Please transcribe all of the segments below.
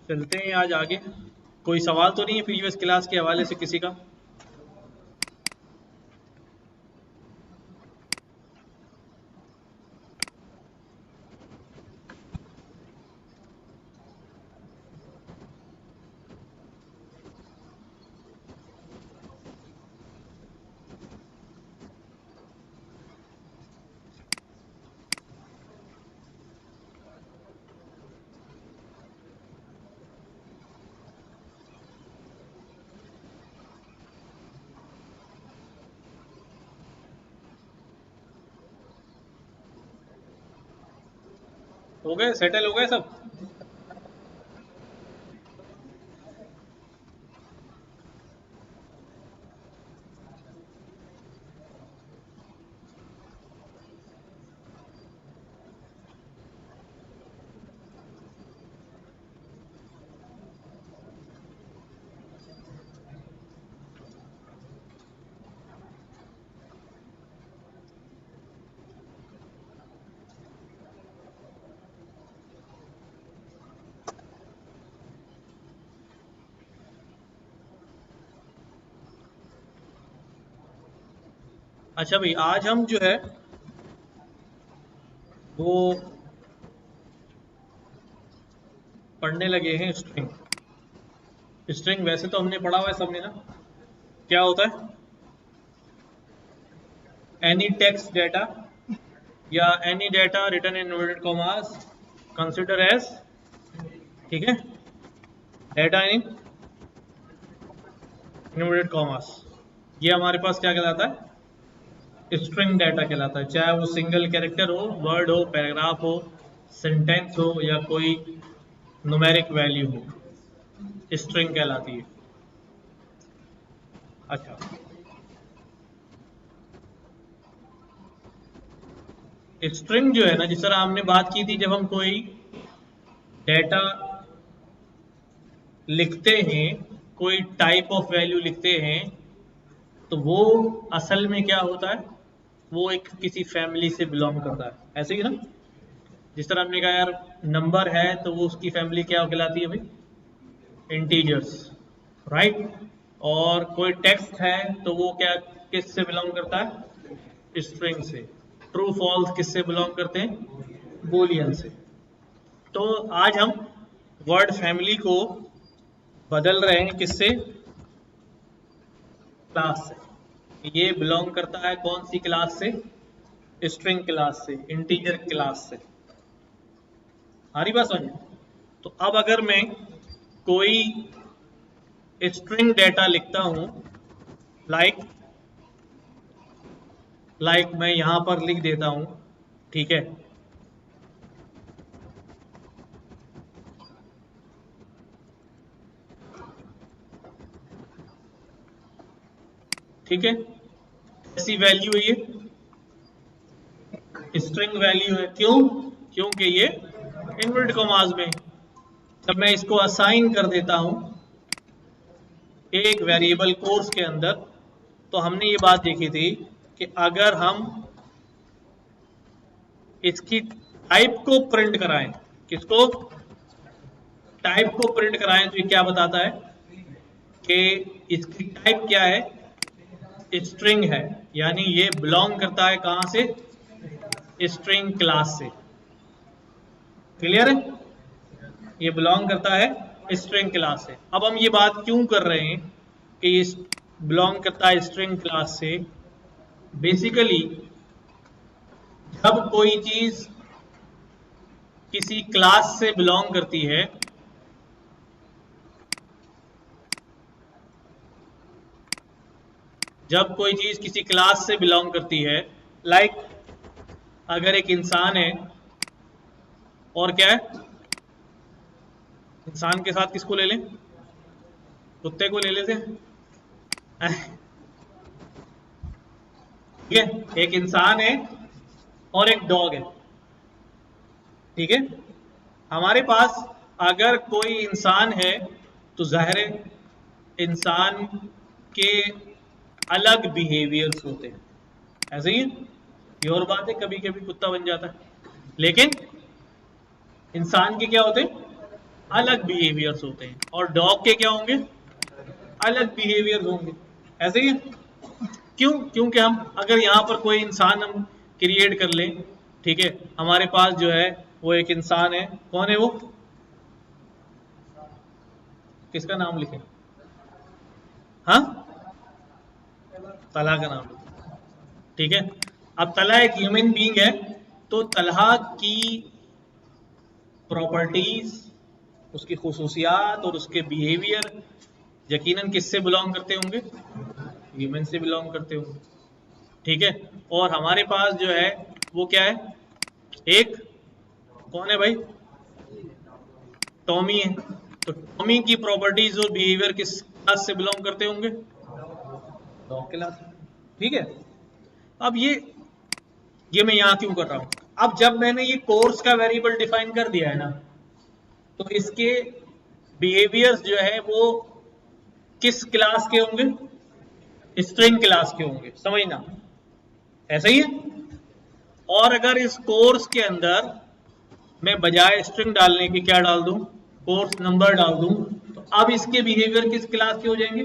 चलते हैं आज आगे। कोई सवाल तो नहीं है प्रीवियस क्लास के हवाले से किसी का? हो गए, सेटल हो गए सब? अच्छा भाई, आज हम जो है वो पढ़ने लगे हैं स्ट्रिंग। स्ट्रिंग वैसे तो हमने पढ़ा हुआ है सबने ना, क्या होता है? एनी टेक्स्ट डेटा या any data written in inverted commas consider as, ठीक है, डेटा इन इन्वर्टेड कॉमास। ये हमारे पास क्या कहलाता है? स्ट्रिंग डाटा कहलाता है। चाहे वो सिंगल कैरेक्टर हो, वर्ड हो, पैराग्राफ हो, सेंटेंस हो या कोई न्यूमेरिक वैल्यू हो, स्ट्रिंग कहलाती है। अच्छा, स्ट्रिंग जो है ना, जिस तरह हमने बात की थी, जब हम कोई डेटा लिखते हैं, कोई टाइप ऑफ वैल्यू लिखते हैं, तो वो असल में क्या होता है? वो एक किसी फैमिली से बिलोंग करता है, ऐसे ही ना। जिस तरह हमने कहा यार नंबर है, तो वो उसकी फैमिली क्या कहलाती है भाई? Integers, right. और कोई टेक्स्ट है तो वो क्या, किस से बिलोंग करता है? स्ट्रिंग से। ट्रू फॉल्स किससे बिलोंग करते हैं? बूलियन से। तो आज हम वर्ड फैमिली को बदल रहे हैं, किससे? क्लास से। ये बिलोंग करता है कौन सी क्लास से? स्ट्रिंग क्लास से, इंटीजर क्लास से। आ रही बात समझ? तो अब अगर मैं कोई स्ट्रिंग डेटा लिखता हूं, लाइक मैं यहां पर लिख देता हूं, ठीक है, ठीक है, ऐसी वैल्यू है, ये स्ट्रिंग वैल्यू है। क्यों? क्योंकि ये इन्वर्टेड कॉमास में। जब मैं इसको असाइन कर देता हूं एक वेरिएबल कोर्स के अंदर, तो हमने ये बात देखी थी कि अगर हम इसकी टाइप को प्रिंट कराएं, किसको? टाइप को प्रिंट कराएं, तो ये क्या बताता है कि इसकी टाइप क्या है? स्ट्रिंग है। यानी ये बिलोंग करता है कहां से? स्ट्रिंग क्लास से। क्लियर है? ये बिलोंग करता है स्ट्रिंग क्लास से। अब हम ये बात क्यों कर रहे हैं कि ये बिलोंग करता है स्ट्रिंग क्लास से? बेसिकली जब कोई चीज किसी क्लास से बिलोंग करती है, जब कोई चीज किसी क्लास से बिलोंग करती है, लाइक अगर एक इंसान है, और क्या है, इंसान के साथ किसको ले लें? कुत्ते को ले लेते हैं, ठीक है। एक इंसान है और एक डॉग है, ठीक है। हमारे पास अगर कोई इंसान है तो जाहिर है इंसान के अलग बिहेवियर्स होते हैं, ऐसे ही ये और बात है, कभी कभी कुत्ता बन जाता है, लेकिन इंसान के क्या होते हैं? अलग बिहेवियर्स होते हैं, और डॉग के क्या होंगे, अलग बिहेवियर्स होंगे। ऐसे ही क्यों, क्योंकि हम अगर यहाँ पर कोई इंसान हम क्रिएट कर लें, ठीक है, हमारे पास जो है वो एक इंसान है, कौन है वो, किसका नाम लिखे, हाँ, तला का नाम लिखे, ठीक है। अब तला एक ह्यूमन बीइंग है, तो तलहा की प्रॉपर्टीज, उसकी खुसूसियात और उसके बिहेवियर यकीनन किससे बिलोंग करते होंगे, ह्यूमन से बिलोंग करते होंगे, ठीक है। और हमारे पास जो है वो क्या है, एक, कौन है भाई, टॉमी है, तो टॉमी की प्रॉपर्टीज और बिहेवियर किस क्लास से बिलोंग करते होंगे, डॉग क्लास, ठीक है। अब ये मैं यहां क्यों कर रहा हूं, अब जब मैंने ये कोर्स का वेरिएबल डिफाइन कर दिया है ना, तो इसके बिहेवियर्स जो है वो किस क्लास के होंगे, स्ट्रिंग क्लास के होंगे, समझना, ऐसा ही है। और अगर इस कोर्स के अंदर मैं बजाय स्ट्रिंग डालने के क्या डाल दूं, कोर्स नंबर डाल दूं, तो अब इसके बिहेवियर किस क्लास के हो जाएंगे,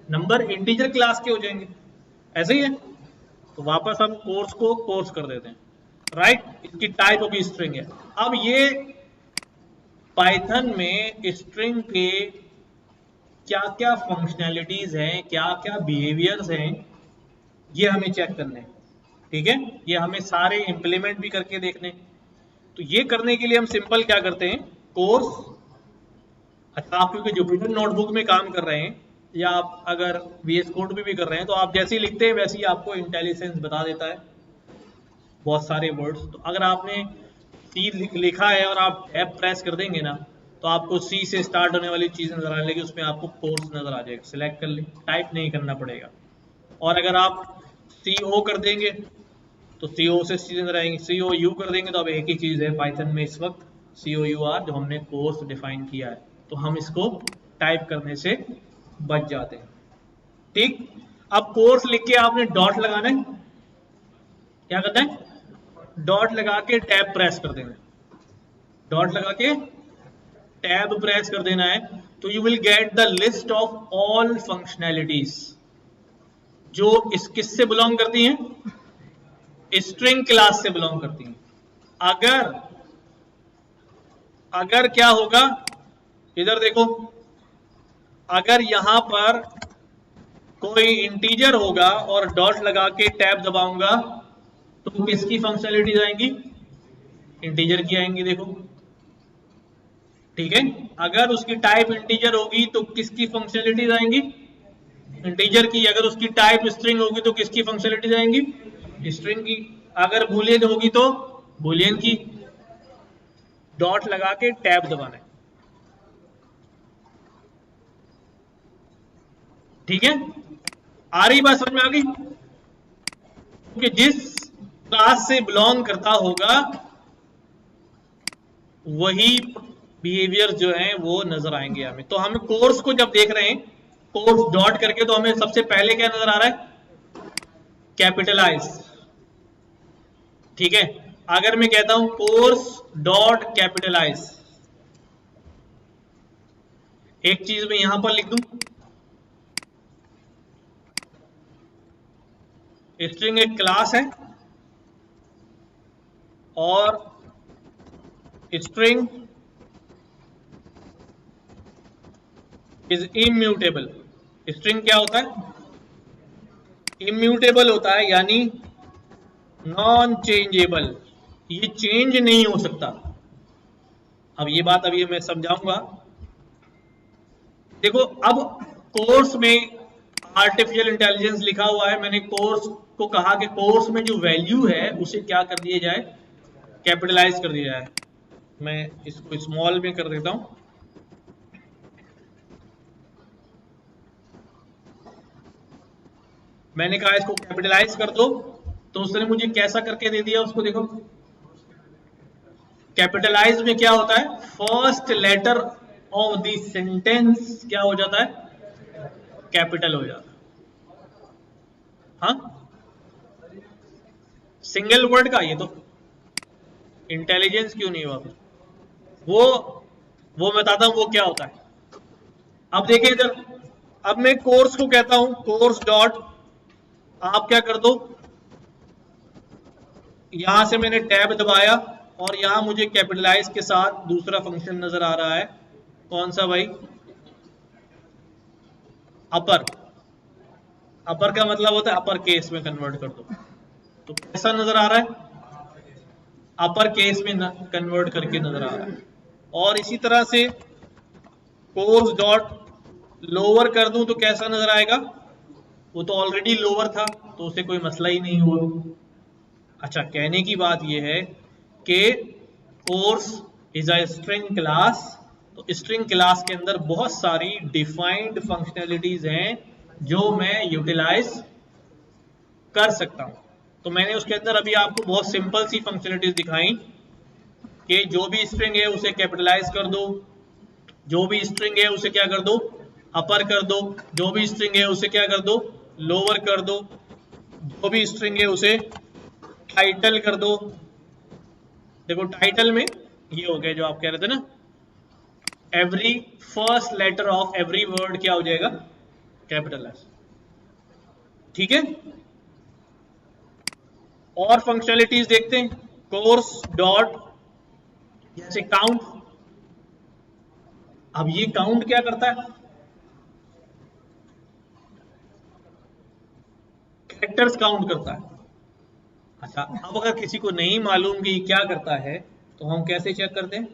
नंबर इंटीजर क्लास के हो जाएंगे, ऐसे ही है। तो वापस हम कोर्स को कोर्स कर देते हैं, राइट, इसकी टाइप अभी स्ट्रिंग है। अब ये पाइथन में स्ट्रिंग के क्या क्या फंक्शनैलिटीज हैं, क्या क्या बिहेवियर्स हैं, ये हमें चेक करने हैं, ठीक है, ये हमें सारे इंप्लीमेंट भी करके देखने। तो ये करने के लिए हम सिंपल क्या करते हैं, कोर्स, अच्छा आप क्योंकि जुपिटर नोटबुक में काम कर रहे हैं या आप अगर VS कोड में भी कर रहे हैं, तो आप जैसे ही लिखते हैं वैसे ही आपको इंटेलिजेंस बता देता है बहुत सारे वर्ड्स। तो अगर आपने सी लिखा है और आप टैब प्रेस कर देंगे ना, तो आपको सी से स्टार्ट होने वाली चीज नजर आने लगी, उसमें आपको कोर्स नजर आ जाएगा, सिलेक्ट कर ले, टाइप नहीं करना पड़ेगा। और अगर आप CO कर देंगे तो CO से चीजें नजर आएंगी, COU कर देंगे तो अब एक ही चीज है पाइथन में इस वक्त, COUR, जो हमने कोर्स डिफाइन किया है, तो हम इसको टाइप करने से बच जाते हैं, ठीक। अब कोर्स लिख के आपने डॉट लगाना है, क्या करना है, डॉट लगा के टैब प्रेस कर देना है, डॉट लगा के टैब प्रेस कर देना है, तो you will get the list of all functionalities जो इस किससे बिलोंग करती हैं, स्ट्रिंग क्लास से बिलोंग करती हैं। अगर क्या होगा, इधर देखो, अगर यहां पर कोई इंटीजर होगा और डॉट लगा के टैब दबाऊंगा, तो किसकी फंक्शनैलिटीज आएंगी, इंटीजर की आएंगी, देखो, ठीक है। अगर उसकी टाइप इंटीजर होगी तो किसकी फंक्शनैलिटीज आएंगी, इंटीजर की। अगर उसकी टाइप स्ट्रिंग होगी तो किसकी फंक्शनैलिटीज आएंगी, स्ट्रिंग की। अगर बूलियन होगी तो बूलियन की। डॉट लगा के टैब दबाना है, ठीक है। आ रही बात समझ में आ गई, कि जिस क्लास से बिलोंग करता होगा वही बिहेवियर जो है वो नजर आएंगे हमें। तो हम कोर्स को जब देख रहे हैं, कोर्स डॉट करके, तो हमें सबसे पहले क्या नजर आ रहा है, कैपिटलाइज, ठीक है। अगर मैं कहता हूं कोर्स डॉट कैपिटलाइज, एक चीज मैं यहां पर लिख दूं, स्ट्रिंग एक क्लास है और स्ट्रिंग इज इम्यूटेबल। स्ट्रिंग क्या होता है, इम्यूटेबल होता है, यानी नॉन चेंजेबल, ये चेंज नहीं हो सकता। अब ये बात अभी मैं समझाऊंगा। देखो, अब कोर्स में आर्टिफिशियल इंटेलिजेंस लिखा हुआ है, मैंने कोर्स को कहा कि कोर्स में जो वैल्यू है उसे क्या कर दिया जाए, कैपिटलाइज कर दिया जाए। मैं इसको स्मॉल में कर देता हूं, मैंने कहा इसको कैपिटलाइज कर दो, तो उसने मुझे कैसा करके दे दिया, उसको देखो। कैपिटलाइज में क्या होता है, first letter of the sentence क्या हो जाता है, कैपिटल हो जाता है, हाँ, सिंगल वर्ड का। ये तो इंटेलिजेंस क्यों नहीं हुआ, वो वो मैं बताता हूं वो क्या होता है। अब देखिए इधर, अब मैं कोर्स को कहता हूं कोर्स डॉट, आप क्या कर दो, यहां से मैंने टैब दबाया और यहां मुझे कैपिटलाइज के साथ दूसरा फंक्शन नजर आ रहा है, कौन सा भाई, अपर। अपर का मतलब होता है अपर केस में कन्वर्ट कर दो, तो कैसा नजर आ रहा है, अपर केस में कन्वर्ट करके नजर आ रहा है। और इसी तरह से कोर्स डॉट लोअर कर दूं तो कैसा नजर आएगा, वो तो ऑलरेडी लोअर था तो उसे कोई मसला ही नहीं हुआ। अच्छा, कहने की बात यह है कि course is a string class, तो स्ट्रिंग क्लास के अंदर बहुत सारी डिफाइंड फंक्शनैलिटीज हैं जो मैं यूटिलाइज कर सकता हूं। तो मैंने उसके अंदर अभी आपको बहुत सिंपल सी फंक्शनैलिटीज दिखाई कि जो भी स्ट्रिंग है उसे कैपिटलाइज कर दो, जो भी स्ट्रिंग है उसे क्या कर दो, अपर कर दो, जो भी स्ट्रिंग है उसे क्या कर दो, लोअर कर दो, जो भी स्ट्रिंग है उसे टाइटल कर दो। देखो टाइटल में ये हो गया जो आप कह रहे थे ना, every first letter of every word क्या हो जाएगा, कैपिटल एस। ठीक है, और फंक्शनलिटीज देखते हैं, कोर्स डॉट जैसे काउंट। अब ये काउंट क्या करता है, कैरेक्टर्स काउंट करता है। अच्छा, अब अगर किसी को नहीं मालूम कि क्या करता है तो हम कैसे चेक करते हैं,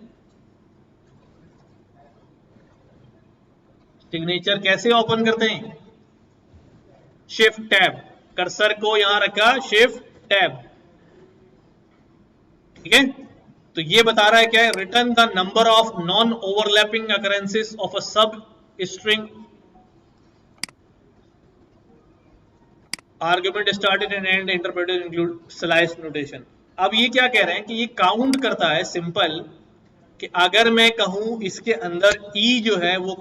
सिग्नेचर कैसे ओपन करते हैं, शिफ्ट टैब, कर्सर को यहां रखा, शिफ्ट टैब। ठीक है, तो ये बता रहा है क्या है, return the number of non overlapping occurrences of a substring argument started and end interpreted include slice notation. अब ये क्या कह रहे हैं कि ये काउंट करता है, सिंपल, कि अगर मैं कहूं इसके अंदर ई जो है वो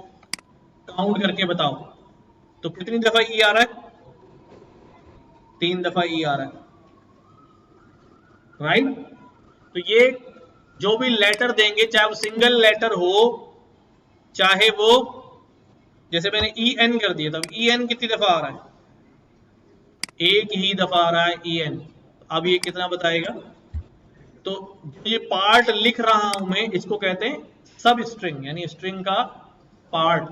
काउंट करके बताओ तो कितनी दफा ई आ रहा है, 3 दफा ई आ रहा है, राइट। तो ये जो भी लेटर देंगे, चाहे वो सिंगल लेटर हो, चाहे वो, जैसे मैंने ई एन कर दिया था, ई एन कितनी दफा आ रहा है, एक ही दफा आ रहा है ई एन। अब ये कितना बताएगा, तो ये पार्ट लिख रहा हूं मैं, इसको कहते हैं सब स्ट्रिंग, यानी स्ट्रिंग का पार्ट,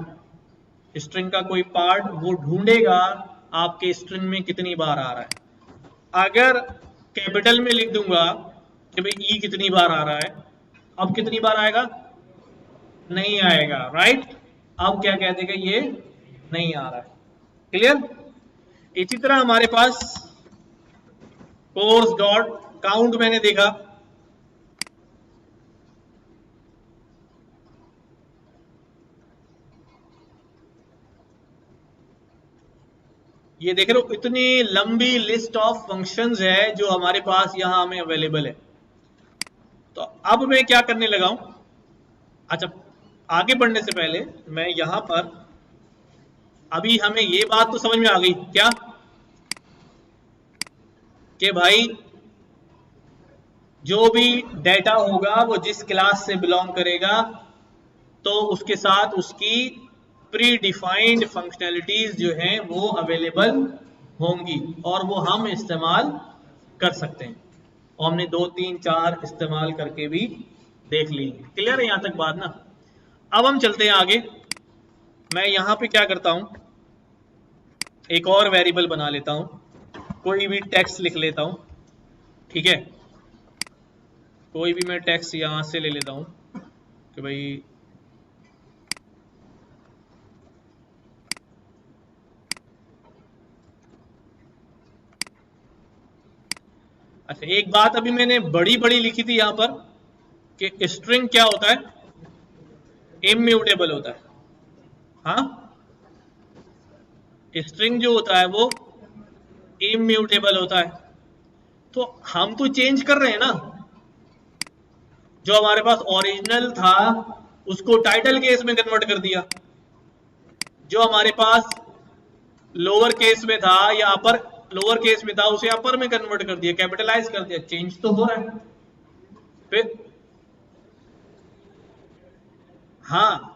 स्ट्रिंग का कोई पार्ट वो ढूंढेगा आपके स्ट्रिंग में कितनी बार आ रहा है। अगर कैपिटल में लिख दूंगा कि भाई ई कितनी बार आ रहा है, अब कितनी बार आएगा, नहीं आएगा, राइट। अब क्या कह देगा, ये नहीं आ रहा है, क्लियर। इसी तरह हमारे पास कोर्स डॉट काउंट मैंने देखा, ये देख रहे हो इतनी लंबी लिस्ट ऑफ फंक्शंस है जो हमारे पास यहां हमें अवेलेबल है। तो अब मैं क्या करने लगा हूं, अच्छा आगे बढ़ने से पहले मैं यहां पर, अभी हमें ये बात तो समझ में आ गई क्या, कि भाई जो भी डेटा होगा वो जिस क्लास से बिलोंग करेगा तो उसके साथ उसकी प्री डिफाइंड फंक्शनैलिटीज जो हैं वो अवेलेबल होंगी और वो हम इस्तेमाल कर सकते हैं। और हमने 2 3 4 इस्तेमाल करके भी देख ली। क्लियर है यहां तक बात ना। अब हम चलते हैं आगे। मैं यहां पे क्या करता हूं, एक और वेरिएबल बना लेता हूं, कोई भी टेक्स्ट लिख लेता हूं, ठीक है, कोई भी मैं टेक्स्ट यहां से ले लेता हूं कि भाई अच्छा, एक बात अभी मैंने बड़ी बड़ी लिखी थी यहां पर कि स्ट्रिंग क्या होता है, इम्यूटेबल होता है। हाँ, स्ट्रिंग जो होता है वो इम्यूटेबल होता है। तो हम तो चेंज कर रहे हैं ना, जो हमारे पास ओरिजिनल था उसको टाइटल केस में कन्वर्ट कर दिया, जो हमारे पास लोअर केस में था या अपर लोअर केस में था उसे अपर में कन्वर्ट कर दिया, कैपिटलाइज कर दिया, चेंज तो हो रहा है। फिर हाँ,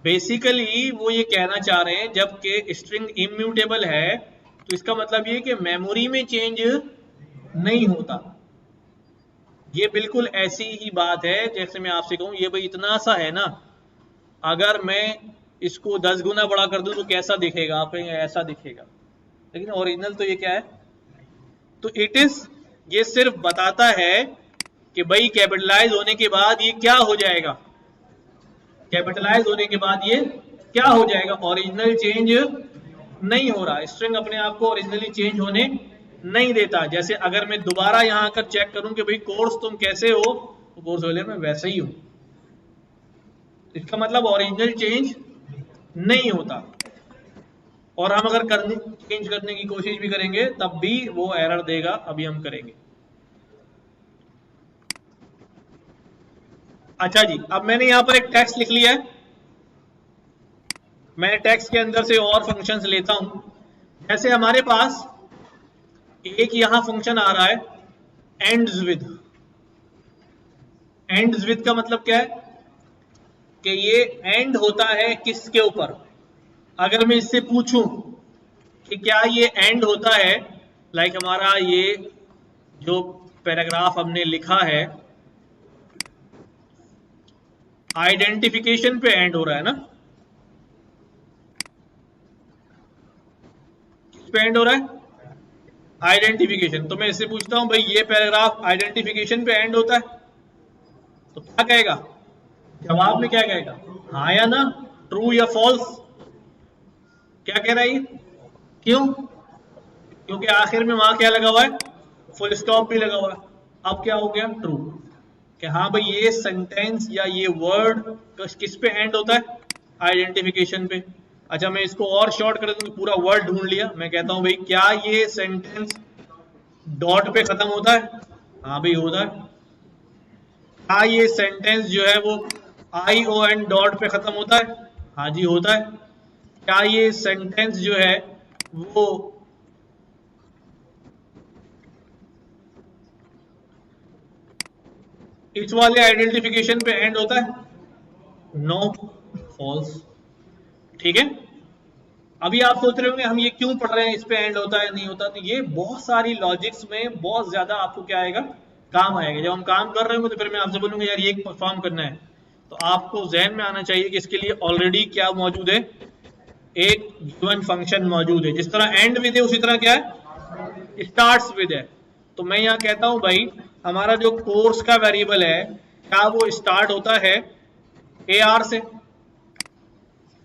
बेसिकली वो ये कहना चाह रहे हैं जबकि स्ट्रिंग इम्यूटेबल है तो इसका मतलब ये कि मेमोरी में चेंज नहीं होता। ये बिल्कुल ऐसी ही बात है जैसे मैं आपसे कहूं ये भाई इतना सा है ना, अगर मैं इसको 10 गुना बड़ा कर दूं तो कैसा दिखेगा, आप कहेंगे ऐसा दिखेगा, लेकिन ओरिजिनल तो ये क्या है, तो इट इज, ये सिर्फ बताता है कि भाई कैपिटलाइज होने के बाद ये क्या हो जाएगा, कैपिटलाइज होने के बाद ये क्या हो जाएगा, ओरिजिनल चेंज नहीं हो रहा। स्ट्रिंग अपने आप को ओरिजिनली चेंज होने नहीं देता। जैसे अगर मैं दोबारा यहां आकर चेक करूं कि भाई कोर्स तुम कैसे हो, तो कोर्स बोले मैं वैसे ही हूं, इसका मतलब ओरिजिनल चेंज नहीं होता। और हम अगर चेंज करने की कोशिश भी करेंगे तब भी वो एरर देगा, अभी हम करेंगे। अच्छा जी, अब मैंने यहां पर एक टेक्स्ट लिख लिया है, मैं टेक्स्ट के अंदर से और फंक्शंस लेता हूं। जैसे हमारे पास एक यहां फंक्शन आ रहा है एंड्स विद। एंड्स विद का मतलब क्या है कि ये एंड होता है किसके ऊपर। अगर मैं इससे पूछूं कि क्या ये एंड होता है, लाइक हमारा ये जो पैराग्राफ हमने लिखा है आइडेंटिफिकेशन पे एंड हो रहा है ना, किस पे एंड हो रहा है, आइडेंटिफिकेशन। तो मैं इससे पूछता हूं भाई ये पैराग्राफ आइडेंटिफिकेशन पे एंड होता है, तो क्या कहेगा, जवाब में क्या कहेगा, हाँ या ना, ट्रू या फॉल्स। क्या कह रहा है ये, क्यों, क्योंकि आखिर में वहां क्या लगा हुआ है, फुल स्टॉप भी लगा हुआ है। अब क्या हो गया, ट्रू, कि हाँ भाई ये सेंटेंस या ये वर्ड किस पे एंड होता है, आइडेंटिफिकेशन पे। अच्छा मैं इसको और शॉर्ट कर दूं, पूरा वर्ड ढूंढ लिया, मैं कहता हूं भाई क्या ये सेंटेंस डॉट पे खत्म होता है, हाँ भाई होता है। क्या ये सेंटेंस जो है वो ION डॉट पे खत्म होता है, हाँ जी होता है। क्या ये सेंटेंस जो है वो इस वाले आइडेंटिफिकेशन पे एंड होता है, नो, फॉल्स। ठीक है, अभी आप सोच रहे होंगे हम ये क्यों पढ़ रहे हैं, इस पे एंड होता है नहीं होता, तो ये बहुत सारी लॉजिक्स में बहुत ज्यादा आपको क्या आएगा, काम आएगा। जब हम काम कर रहे होंगे तो फिर मैं आपसे बोलूंगा यार ये परफॉर्म करना है, तो आपको जहन में आना चाहिए कि इसके लिए ऑलरेडी क्या मौजूद है, एक गिवन फंक्शन मौजूद है। जिस तरह एंड विद है उसी तरह क्या है, स्टार्ट्स विद है। तो मैं यहाँ कहता हूं भाई हमारा जो कोर्स का वेरिएबल है क्या वो स्टार्ट होता है AR से,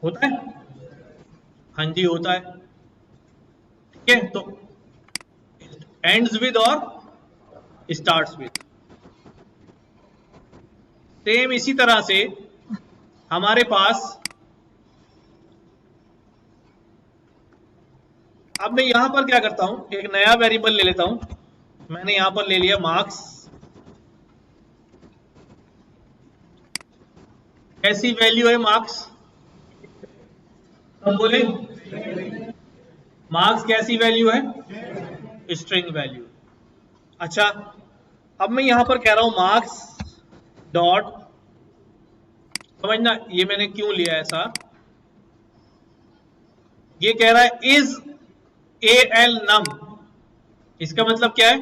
होता है, हाँ जी होता है। ठीक है, तो एंड्स विद और स्टार्ट्स विद। सेम इसी तरह से हमारे पास, अब मैं यहां पर क्या करता हूं, एक नया वेरिएबल ले लेता हूं। मैंने यहां पर ले लिया मार्क्स। कैसी वैल्यू है मार्क्स, सब बोले, मार्क्स कैसी वैल्यू है, स्ट्रिंग वैल्यू। अच्छा अब मैं यहां पर कह रहा हूं मार्क्स डॉट, समझना ये मैंने क्यों लिया ऐसा, ये कह रहा है इज AL नम, इसका मतलब क्या है,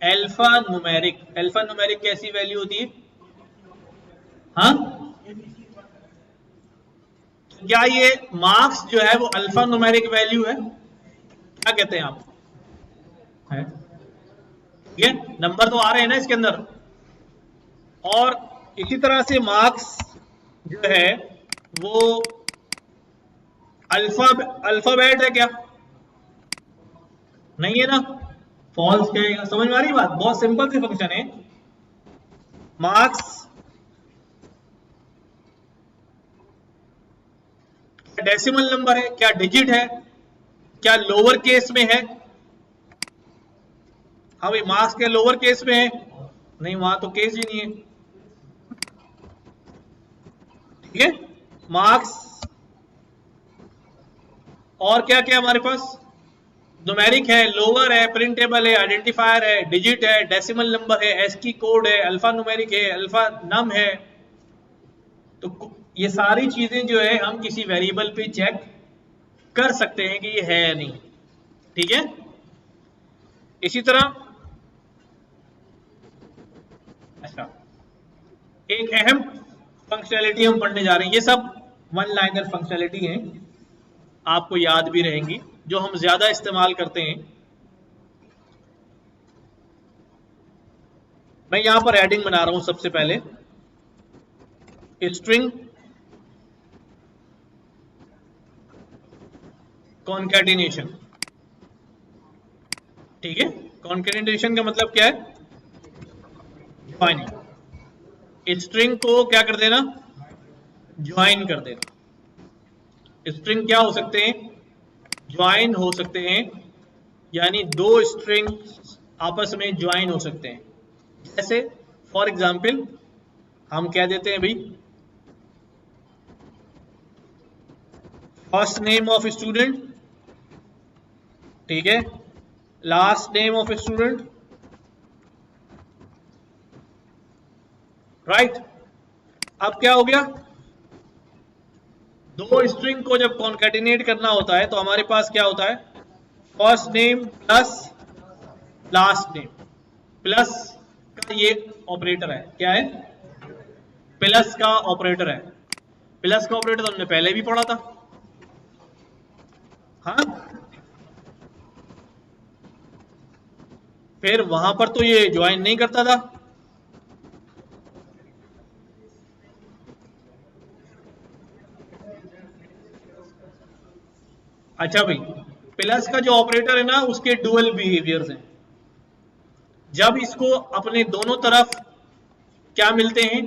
अल्फा न्यूमेरिक। अल्फा न्यूमेरिक कैसी वैल्यू होती है, हाँ, क्या ये मार्क्स जो है वो अल्फा न्यूमेरिक वैल्यू है, क्या कहते हैं आप, है, ये नंबर तो आ रहे हैं ना इसके अंदर। और इसी तरह से मार्क्स जो है वो अल्फाबेट है क्या, नहीं है ना, फॉल्स कहेगा। समझ में आ रही बात, बहुत सिंपल सी फंक्शन है। मार्क्स डेसिमल नंबर है, क्या डिजिट है, क्या लोअर केस में है, हाँ भाई मार्क्स के लोअर केस में है, नहीं वहां तो केस ही नहीं है। ठीक है, मार्क्स और क्या क्या हमारे पास, न्यूमेरिक है, लोअर है, प्रिंटेबल है, आइडेंटिफायर है, डिजिट है, डेसिमल नंबर है, ASCII कोड है, अल्फा न्यूमेरिक है, अल्फा नम है। तो ये सारी चीजें जो है हम किसी वेरिएबल पे चेक कर सकते हैं कि ये है या नहीं, ठीक है। इसी तरह अच्छा, एक अहम फंक्शनैलिटी हम पढ़ने जा रहे हैं, ये सब वन लाइनर फंक्शनैलिटी हैं, आपको याद भी रहेंगी, जो हम ज्यादा इस्तेमाल करते हैं। मैं यहां पर हेडिंग बना रहा हूं सबसे पहले, स्ट्रिंग कॉन्कैटिनेशन, ठीक है। कॉन्कैटिनेशन का मतलब क्या है? ज्वाइनिंग। स्ट्रिंग को क्या कर देना? ज्वाइन कर देना। स्ट्रिंग क्या हो सकते हैं? ज्वाइन हो सकते हैं, यानी दो स्ट्रिंग आपस में ज्वाइन हो सकते हैं। जैसे फॉर एग्जाम्पल हम कह देते हैं भाई फर्स्ट नेम ऑफ स्टूडेंट, ठीक है, last name of student, right. अब क्या हो गया? दो स्ट्रिंग को जब कॉन्कैटिनेट करना होता है तो हमारे पास क्या होता है? First name plus last name, plus का ये ऑपरेटर है, क्या है? प्लस का ऑपरेटर है। प्लस का ऑपरेटर तो हमने पहले भी पढ़ा था, हाँ। फिर वहां पर तो ये ज्वाइन नहीं करता था, अच्छा भाई। प्लस का जो ऑपरेटर है ना, उसके डुअल बिहेवियर्स हैं। जब इसको अपने दोनों तरफ क्या मिलते हैं?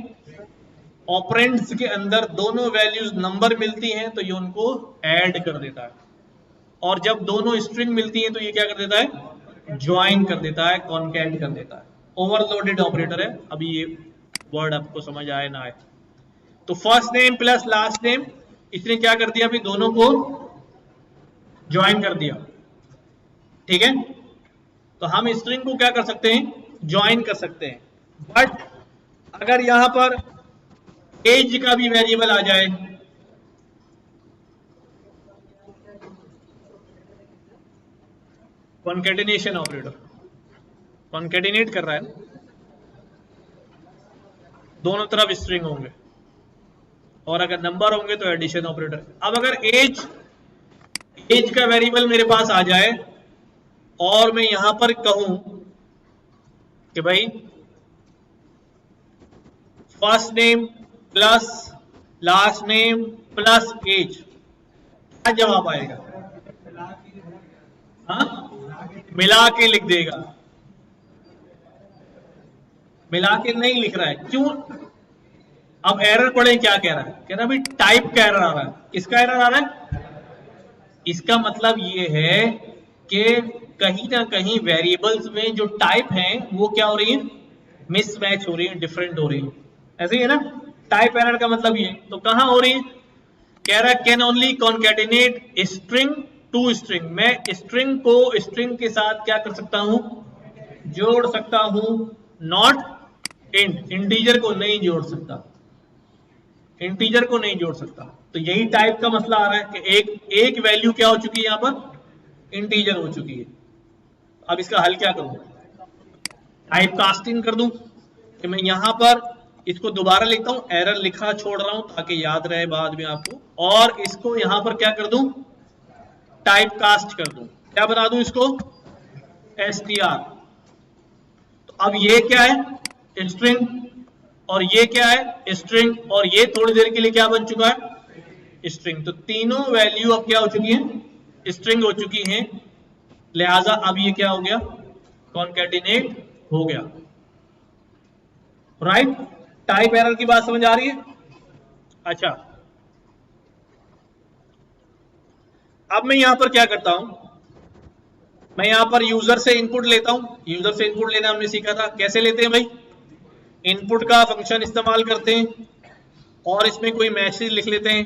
ऑपरेंड्स के अंदर दोनों वैल्यूज नंबर मिलती हैं तो ये उनको ऐड कर देता है, और जब दोनों स्ट्रिंग मिलती हैं तो ये क्या कर देता है? ज्वाइन कर देता है, कॉन्कैट कर देता है। ओवरलोडेड ऑपरेटर है, अभी ये वर्ड आपको समझ आए ना आए। तो first name plus last name, इसने क्या कर दिया? अभी दोनों को ज्वाइन कर दिया, ठीक है। तो हम स्ट्रिंग को क्या कर सकते हैं? ज्वाइन कर सकते हैं। बट अगर यहां पर एज का भी वेरिएबल आ जाए, कॉन्कैटिनेशन ऑपरेटर कॉन्कैटिनेट कर रहा है, दोनों तरफ स्ट्रिंग होंगे, और अगर नंबर होंगे तो एडिशन ऑपरेटर। अब अगर एज का वेरिएबल मेरे पास आ जाए और मैं यहां पर कहूं कि भाई first name plus last name plus age, क्या जवाब आएगा? हाँ, मिला के लिख देगा। मिला के नहीं लिख रहा है, क्यों? अब एरर पढ़े, क्या कह रहा है? कह रहा है भाई टाइप का एरर आ रहा है। किसका एरर आ रहा है? इसका मतलब ये है कि कहीं ना कहीं वेरिएबल्स में जो टाइप हैं वो क्या हो रही है? मिसमैच हो रही है, डिफरेंट हो रही है। ऐसे ही है ना, टाइप एरर का मतलब ये। तो कहां हो रही है? कह रहा है can only concatenate string to string. मैं स्ट्रिंग को स्ट्रिंग के साथ क्या कर सकता हूं? जोड़ सकता हूं, नॉट इंटीजर को नहीं जोड़ सकता, इंटीजर को नहीं जोड़ सकता। तो यही टाइप का मसला आ रहा है कि एक वैल्यू क्या हो चुकी है यहां पर? इंटीजर हो चुकी है। अब इसका हल क्या करूं? टाइप कास्टिंग कर दूं कि मैं यहां पर इसको दोबारा लिखता हूं, एरर लिखा छोड़ रहा हूं ताकि याद रहे बाद में आपको, और इसको यहां पर क्या कर दूं? टाइप कास्ट कर दूं। क्या बना दूं इसको? str। तो अब ये क्या है? स्ट्रिंग, और ये क्या है? स्ट्रिंग, और ये थोड़ी देर के लिए क्या बन चुका है? स्ट्रिंग। तो तीनों वैल्यू अब क्या हो चुकी है? स्ट्रिंग हो चुकी हैं, लिहाजा अब ये क्या हो गया? कॉन्कैटिनेट हो गया, राइट। टाइप एरर की बात समझ आ रही है? अच्छा, अब मैं यहां पर क्या करता हूं? मैं यहां पर यूजर से इनपुट लेता हूं। यूजर से इनपुट लेना हमने सीखा था, कैसे लेते हैं भाई? इनपुट का फंक्शन इस्तेमाल करते हैं और इसमें कोई मैसेज लिख लेते हैं,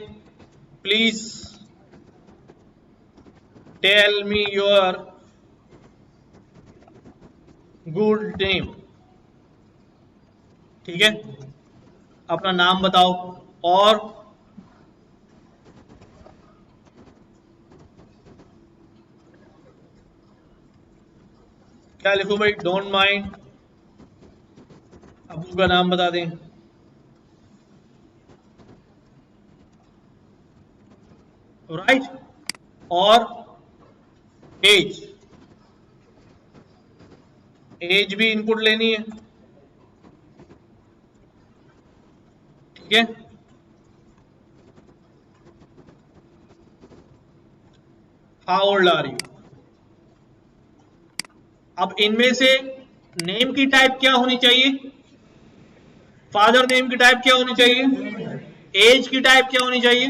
please tell me your good name, ठीक है, अपना नाम बताओ। और क्या लिखूं भाई? डोंट माइंड, अबू का नाम बता दें, राइट, और एज, एज भी इनपुट लेनी है, ठीक है। How old are you. अब इनमें से नेम की टाइप क्या होनी चाहिए? फादर नेम की टाइप क्या होनी चाहिए? एज की टाइप क्या होनी चाहिए?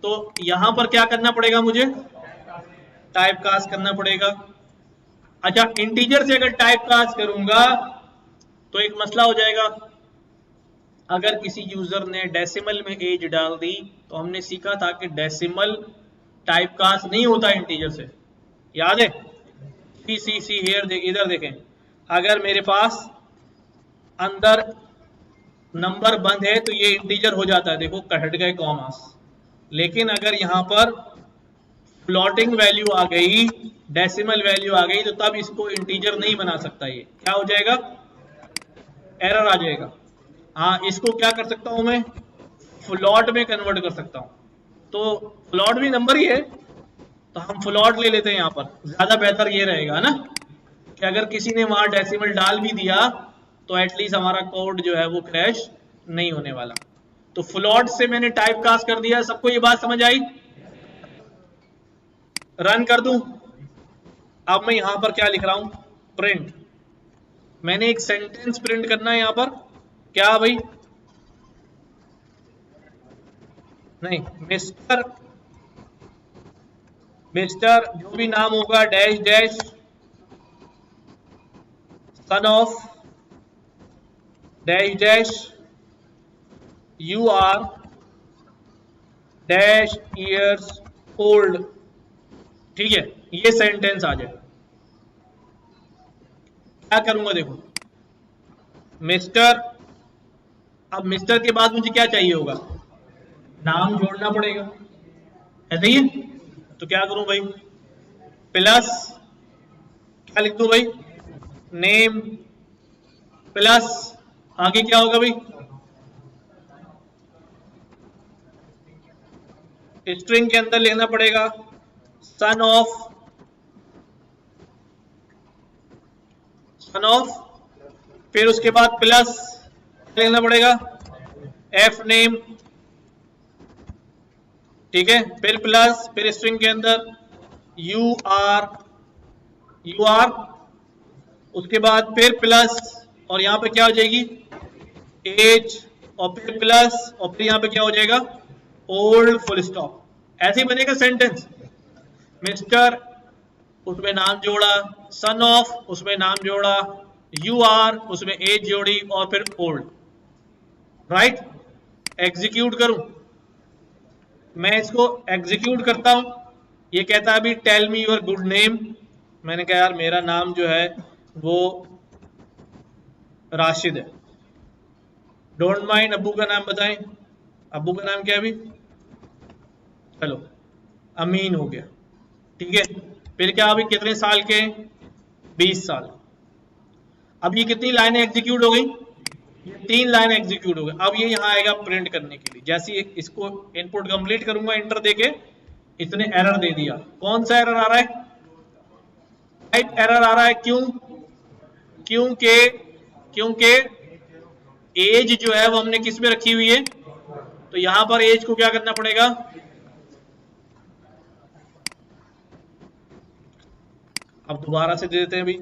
तो यहां पर क्या करना पड़ेगा मुझे? टाइप कास्ट करना पड़ेगा। अच्छा, इंटीजर से अगर टाइप कास्ट करूंगा तो एक मसला हो जाएगा। अगर किसी यूजर ने डेसिमल में एज डाल दी, तो हमने सीखा था कि डेसिमल टाइप कास्ट नहीं होता इंटीजर से, याद है? सी हेयर इधर देखें, अगर मेरे पास अंदर नंबर बंद है तो ये इंटीजर हो जाता है, देखो कट गए कॉमास। लेकिन अगर यहां पर फ्लोटिंग वैल्यू आ गई, डेसिमल वैल्यू आ गई, तो तब इसको इंटीजर नहीं बना सकता। ये क्या हो जाएगा? एरर आ जाएगा। हाँ, इसको क्या कर सकता हूं मैं? फ्लॉट में कन्वर्ट कर सकता हूं। तो फ्लॉट भी नंबर ही है, तो हम फ्लॉट ले लेते हैं यहां पर, ज्यादा बेहतर ये रहेगा ना कि अगर किसी ने वहां डेसिमल डाल भी दिया तो एटलीस्ट हमारा कोड जो है वो क्रैश नहीं होने वाला। तो फ्लॉट से मैंने टाइप कास्ट कर दिया। सबको ये बात समझ आई? रन कर दूं। अब मैं यहां पर क्या लिख रहा हूं? प्रिंट। मैंने एक सेंटेंस प्रिंट करना है यहां पर। क्या भाई? नहीं, मिस्टर, मिस्टर जो भी नाम होगा, dash dash, son of dash dash, you are dash years old. ठीक है, ये सेंटेंस आ जाए। क्या करूंगा देखो, मिस्टर, अब मिस्टर के बाद मुझे क्या चाहिए होगा? नाम जोड़ना पड़ेगा, ऐसे ही है? तो क्या करूं भाई? प्लस, क्या लिख दूं भाई? नेम प्लस, आगे क्या होगा भाई? स्ट्रिंग के अंदर लिखना पड़ेगा सन ऑफ, सन ऑफ, फिर उसके बाद प्लस लिखना पड़ेगा एफ नेम, ठीक है, फिर प्लस, फिर स्ट्रिंग के अंदर यू आर, यू आर, उसके बाद फिर प्लस, और यहां पे क्या हो जाएगी? एज, और फिर प्लस, और फिर यहां पे क्या हो जाएगा? Old, full stop. ऐसे ही बनेगा सेंटेंस। मिस्टर, उसमें नाम जोड़ा, सन ऑफ, उसमें नाम जोड़ा, यू आर, उसमें एज जोड़ी, और फिर ओल्ड, राइट। एग्जीक्यूट करूं, मैं इसको एग्जीक्यूट करता हूं। ये कहता है अभी tell me your good name. मैंने कहा यार मेरा नाम जो है वो राशिद है। डोंट माइंड, अब्बू का नाम बताएं। अब्बू का नाम क्या है अभी? चलो अमीन हो गया, ठीक है। फिर क्या, अभी कितने साल के? 20 साल। अब ये कितनी लाइनें एग्जीक्यूट हो गई? ये 3 लाइन एग्जीक्यूट हो गई। अब ये यहाँ आएगा प्रिंट करने के लिए। जैसे ही इसको इनपुट कंप्लीट करूंगा, इंटर देके, इसने एरर दे दिया। कौन सा एरर आ रहा है? टाइप एरर आ रहा है। क्यों? क्योंकि क्योंकि एज जो है वो हमने किस में रखी हुई है? तो यहां पर एज को क्या करना पड़ेगा? अब दोबारा से दे देते हैं अभी,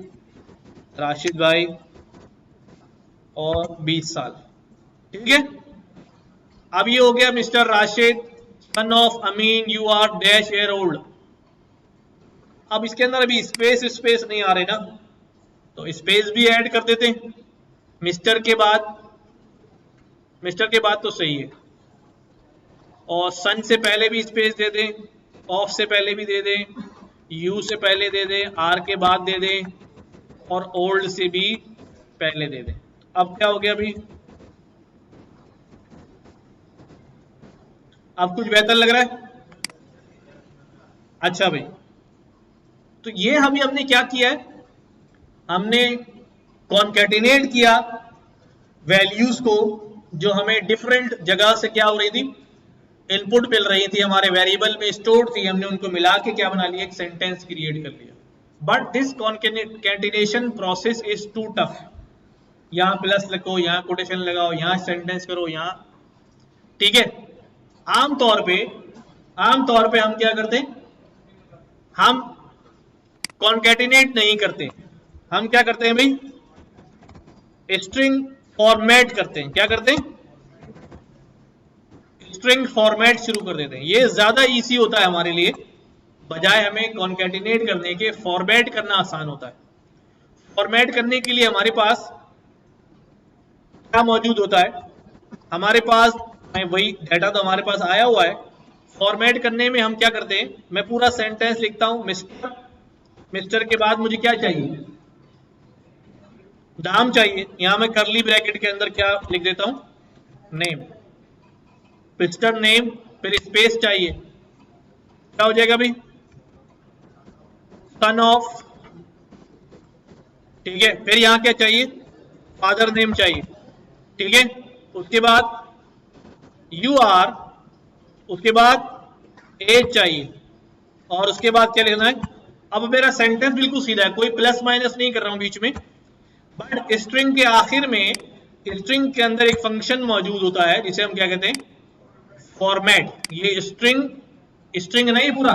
राशिद भाई और 20 साल, ठीक है। अब ये हो गया mister Rashid son of Amin, you are dash year old. अब इसके अंदर अभी स्पेस स्पेस नहीं आ रहे ना, तो स्पेस भी ऐड कर देते हैं मिस्टर के बाद। मिस्टर के बाद तो सही है, और सन से पहले भी स्पेस दे दें, ऑफ से पहले भी दे दें, यू से पहले दे दें, आर के बाद दे दें, और ओल्ड से भी पहले दे दें। अब क्या हो गया अभी? अब कुछ बेहतर लग रहा है? अच्छा भाई, तो ये हमने क्या किया है, हमने कॉन्केटिनेट किया वैल्यूज को जो हमें डिफरेंट जगह से क्या हो रही थी, इनपुट मिल रही थी, हमारे वेरिएबल में स्टोर्ड थी, हमने उनको मिला के क्या बना लिया, एक सेंटेंस क्रिएट कर लिया। But this concatenation process is too tough. यहाँ प्लस लिखो, यहाँ कोटेशन लगाओ, यहाँ सेंटेंस करो, यहाँ, ठीक है। आमतौर पे हम क्या करते हैं, हम कॉन्केटिनेट नहीं करते, हम क्या करते हैं भाई, स्ट्रिंग फॉर्मेट करते हैं। क्या करते हैं, स्ट्रिंग फॉर्मेट शुरू कर देते हैं। ये ज्यादा इजी होता है हमारे लिए, बजाय हमें कॉन्केटिनेट करने के फॉर्मेट करना आसान होता है। फॉर्मेट करने के लिए हमारे पास क्या मौजूद होता है, हमारे पास वही डाटा तो हमारे पास आया हुआ है। फॉर्मेट करने में हम क्या करते हैं, मैं पूरा सेंटेंस लिखता हूं, मिस्टर के बाद मुझे क्या चाहिए, नाम चाहिए। यहां मैं करली ब्रैकेट के अंदर क्या लिख देता हूं, नेम, मिस्टर नेम, फिर स्पेस चाहिए, क्या हो जाएगा भाई, सन ऑफ, ठीक है। फिर यहां क्या चाहिए, फादर नेम चाहिए, ठीक है। उसके बाद यू आर, उसके बाद एज चाहिए, और उसके बाद क्या लिखना है। अब मेरा सेंटेंस बिल्कुल सीधा है, कोई प्लस माइनस नहीं कर रहा हूं बीच में। बट स्ट्रिंग के आखिर में, स्ट्रिंग के अंदर एक फंक्शन मौजूद होता है जिसे हम क्या कहते हैं, फॉर्मेट। ये स्ट्रिंग नहीं, पूरा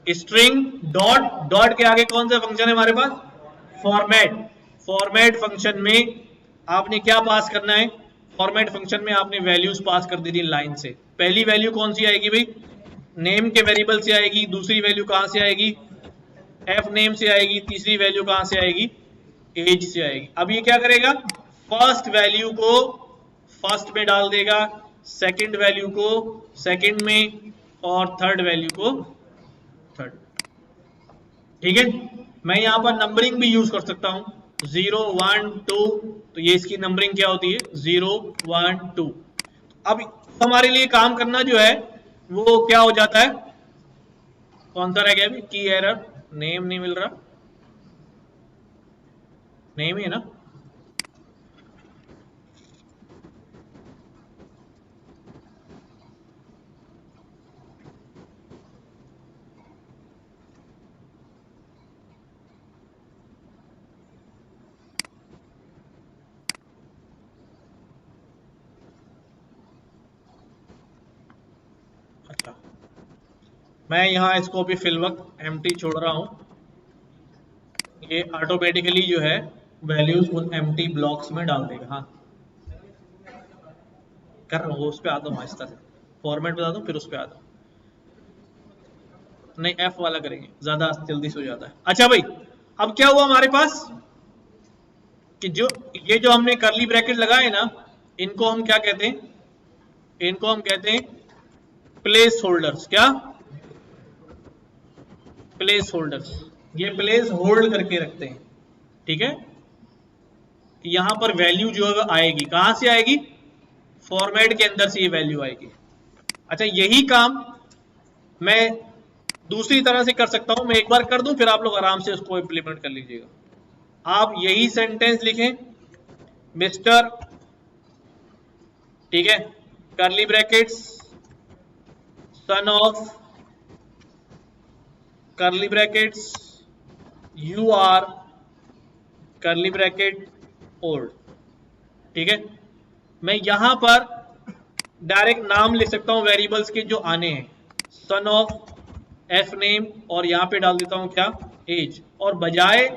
स्ट्रिंग डॉट के आगे कौन सा फंक्शन है हमारे पास, फॉर्मेट। फॉर्मेट फंक्शन में आपने क्या पास करना है, फॉर्मेट फंक्शन में आपने वैल्यूज पास कर दी थी लाइन से। पहली वैल्यू कौन सी आएगी भाई, नेम के वेरिएबल से आएगी। दूसरी वैल्यू कहां से आएगी, एफ नेम से आएगी। तीसरी वैल्यू कहां से आएगी, एज से आएगी। अब ये क्या करेगा, फर्स्ट वैल्यू को फर्स्ट में डाल देगा, सेकंड वैल्यू को सेकंड में, और थर्ड वैल्यू को थर्ड, ठीक है। मैं यहां पर नंबरिंग भी यूज कर सकता हूं, 0 1 2, तो ये इसकी नंबरिंग क्या होती है, 0 1 2। अब हमारे लिए काम करना जो है वो क्या हो जाता है, कौन सा रह गया अभी, की एरर, नेम नहीं मिल रहा, नेम ही है ना, अच्छा। मैं यहाँ इसको भी फिल वक्त एम्प्टी छोड़ रहा हूँ, ये ऑटोमेटिकली जो है वैल्यूज उन एम्प्टी ब्लॉक्स में डाल देगा। हाँ कर रहा हूँ, उस पर आता हूँ आहिस्ता से, फॉर्मेट बता दूँ फिर उस पर आता हूँ। नहीं, एफ वाला करेंगे, ज्यादा जल्दी से हो जाता है। अच्छा भाई, अब क्या हुआ हमारे पास कि ये जो हमने करली ब्रैकेट लगाए ना, इनको हम क्या कहते हैं, इनको हम कहते हैं प्लेस होल्डर्स। क्या, प्लेस होल्डर्स। ये प्लेस होल्ड करके रखते हैं, ठीक है। यहां पर वैल्यू जो है आएगी, कहां से आएगी, फॉर्मेट के अंदर से ये वैल्यू आएगी। अच्छा, यही काम मैं दूसरी तरह से कर सकता हूं, मैं एक बार कर दूं फिर आप लोग आराम से उसको इंप्लीमेंट कर लीजिएगा। आप यही सेंटेंस लिखें, मिस्टर, ठीक है, curly brackets, son of, curly brackets, you are, curly bracket, old, ठीक है। मैं यहां पर डायरेक्ट नाम लिख सकता हूं वेरिएबल्स के जो आने हैं, सन ऑफ, एफ नेम, और यहां पे डाल देता हूं क्या, एज। और बजाय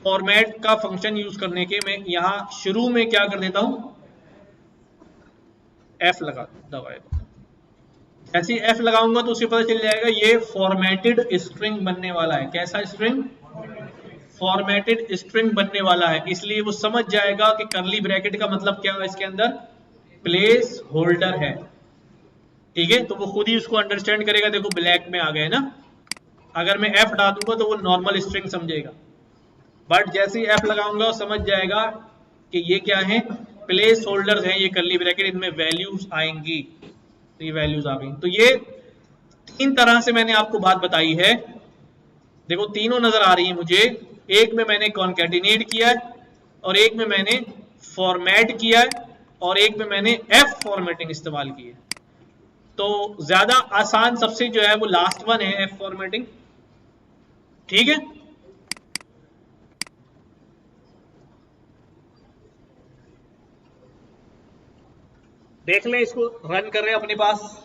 फॉर्मेट का फंक्शन यूज करने के मैं यहां शुरू में क्या कर देता हूं, एफ लगा दबाएगा। जैसे एफ लगाऊंगा तो उसे पता चल जाएगा ये फॉर्मेटेड स्ट्रिंग बनने वाला है। कैसा स्ट्रिंग, फॉर्मेटेड स्ट्रिंग बनने वाला है। इसलिए वो समझ जाएगा कि करली ब्रैकेट का मतलब क्या है, इसके अंदर प्लेस होल्डर है, ठीक है। तो वो खुद ही उसको अंडरस्टैंड करेगा। देखो ब्लैक में आ गए ना, अगर मैं एफ डाल दूंगा तो वो नॉर्मल स्ट्रिंग समझेगा, बट जैसे ही एफ लगाऊंगा वो समझ जाएगा कि ये क्या है, प्लेस होल्डर्स हैं ये करली ब्रैकेट, इनमें वैल्यूज आएंगी। तो ये वैल्यूज आ गई। तो ये 3 तरह से मैंने आपको बात बताई है। देखो तीनों नजर आ रही है मुझे, एक में मैंने कॉन्केटिनेट किया है, और एक में मैंने फॉर्मेट किया है, और एक में मैंने एफ फॉर्मेटिंग इस्तेमाल की है। तो ज्यादा आसान सबसे जो है वो लास्ट वन है, एफ फॉर्मेटिंग। ठीक है, देख लें इसको, रन कर रहे हैं अपने पास।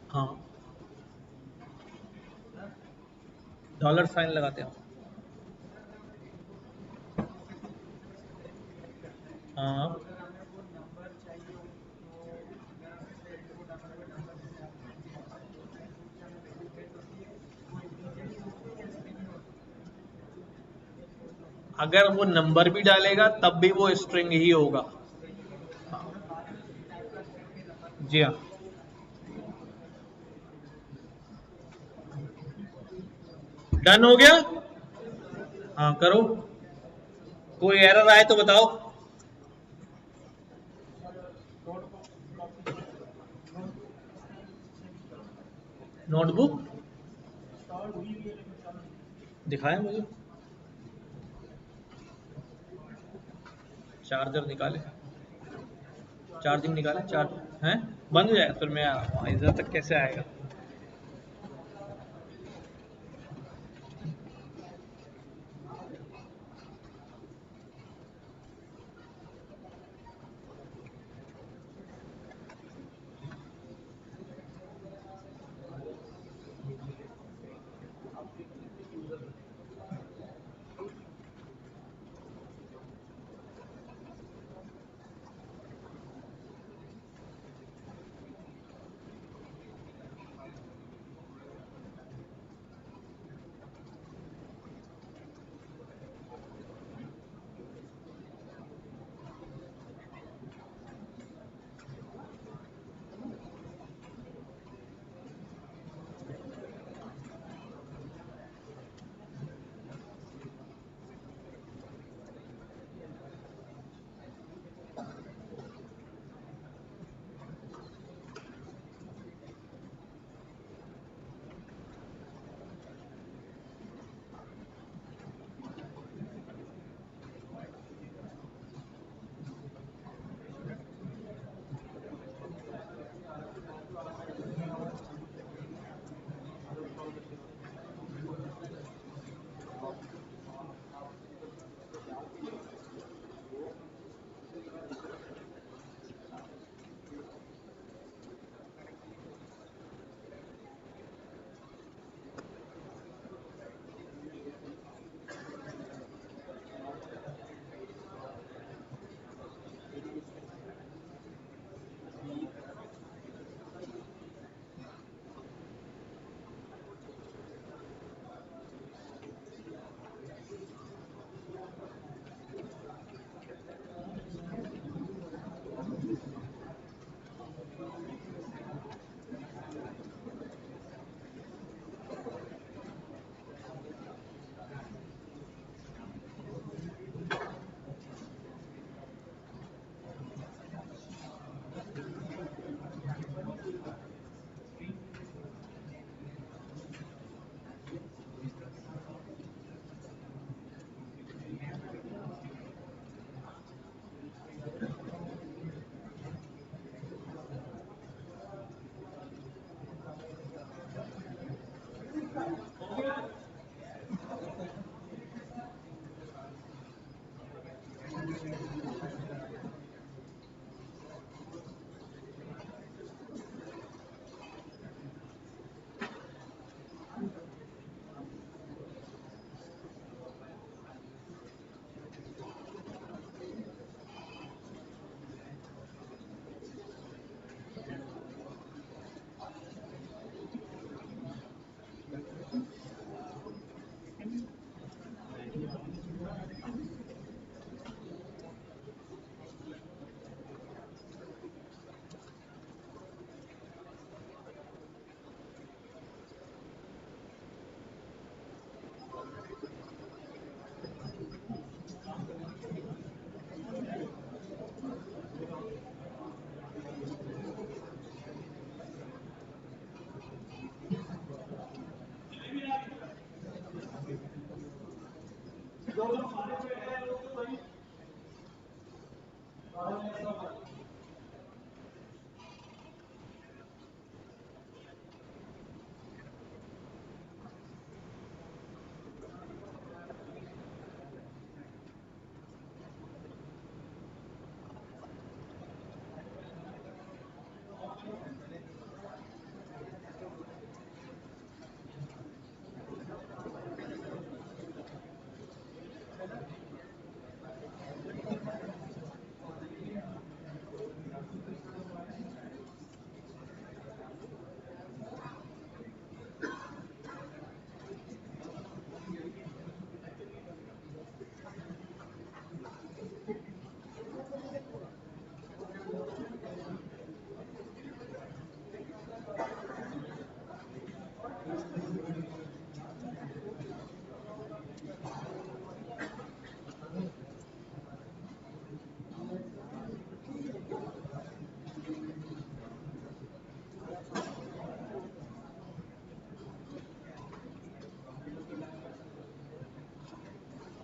हाँ, डॉलर साइन लगाते हैं। हाँ, अगर वो नंबर भी डालेगा तब भी वो स्ट्रिंग ही होगा। जी हाँ, डन हो गया। हाँ करो, कोई एरर आए तो बताओ। नोटबुक दिखाया मुझे, चार्जर निकाले, चार्जिंग निकाले, चार्ज है बंद हो जाएगा, फिर मैं इधर तक कैसे आएगा।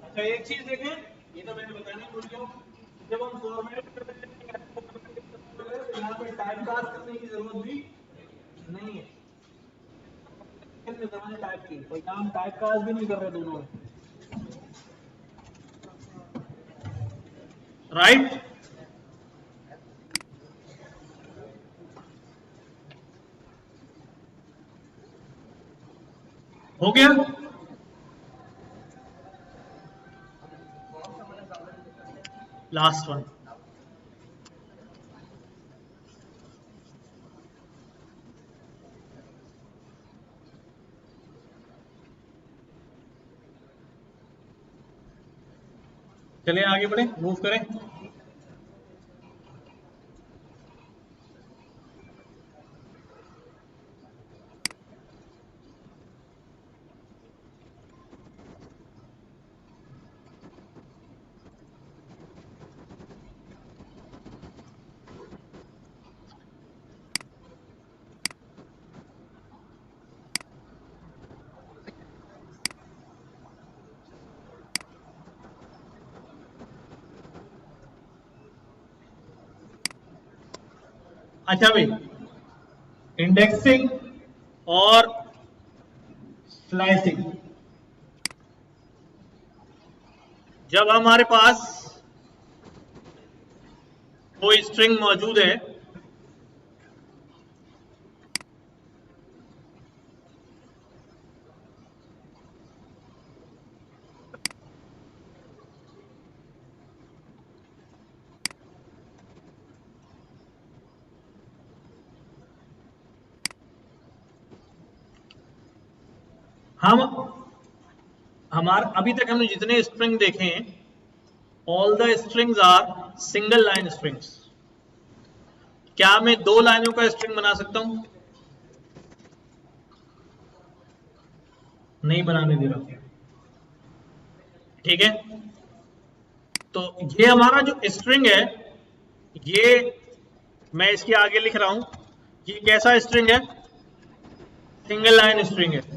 अच्छा एक चीज देखें, ये तो मैंने बताने भूल गया, जब हम फॉर्मेट करते हैं यहाँ पे टाइप कास्ट करने की जरूरत भी नहीं है, टाइप की, तो यहाँ हम टाइप कास्ट भी नहीं कर रहे दोनों, राइट? हो गया? लास्ट वन, चलिए आगे बढ़े, मूव करें। अच्छा भाई, इंडेक्सिंग और स्लाइसिंग, जब हमारे पास कोई स्ट्रिंग मौजूद है हम हमारे अभी तक हमने जितने स्ट्रिंग देखे हैं, all the strings are single line strings. क्या मैं 2 लाइनों का स्ट्रिंग बना सकता हूं? नहीं बनाने दे रहा, ठीक है? तो ये हमारा जो स्ट्रिंग है, ये मैं इसके आगे लिख रहा हूं, ये कैसा स्ट्रिंग है? सिंगल लाइन स्ट्रिंग है।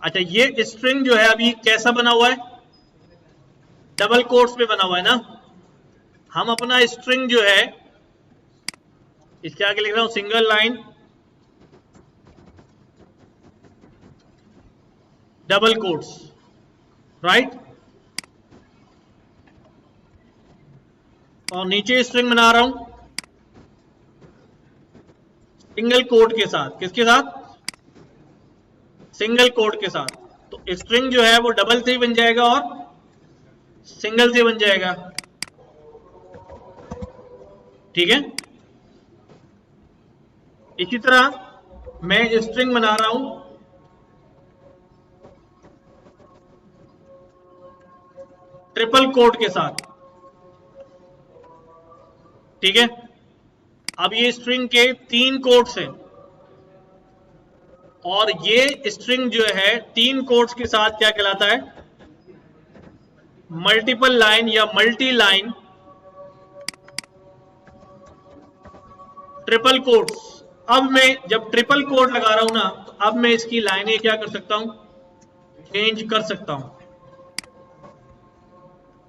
अच्छा, ये स्ट्रिंग जो है अभी कैसा बना हुआ है? डबल कोट्स में बना हुआ है ना। हम अपना स्ट्रिंग जो है इसके आगे लिख रहा हूं single line double quotes, right? और नीचे स्ट्रिंग बना रहा हूं सिंगल कोट के साथ। किसके साथ? सिंगल कोट के साथ। तो स्ट्रिंग जो है वो डबल से बन जाएगा और सिंगल से बन जाएगा, ठीक है? इसी तरह मैं स्ट्रिंग बना रहा हूं ट्रिपल कोट के साथ, ठीक है? अब ये स्ट्रिंग के 3 कोट्स हैं और ये स्ट्रिंग जो है 3 कोट्स के साथ क्या कहलाता है? मल्टीपल लाइन या मल्टी लाइन ट्रिपल कोट्स। अब मैं जब ट्रिपल कोट लगा रहा हूं ना, तो अब मैं इसकी लाइनें क्या कर सकता हूं? चेंज कर सकता हूं,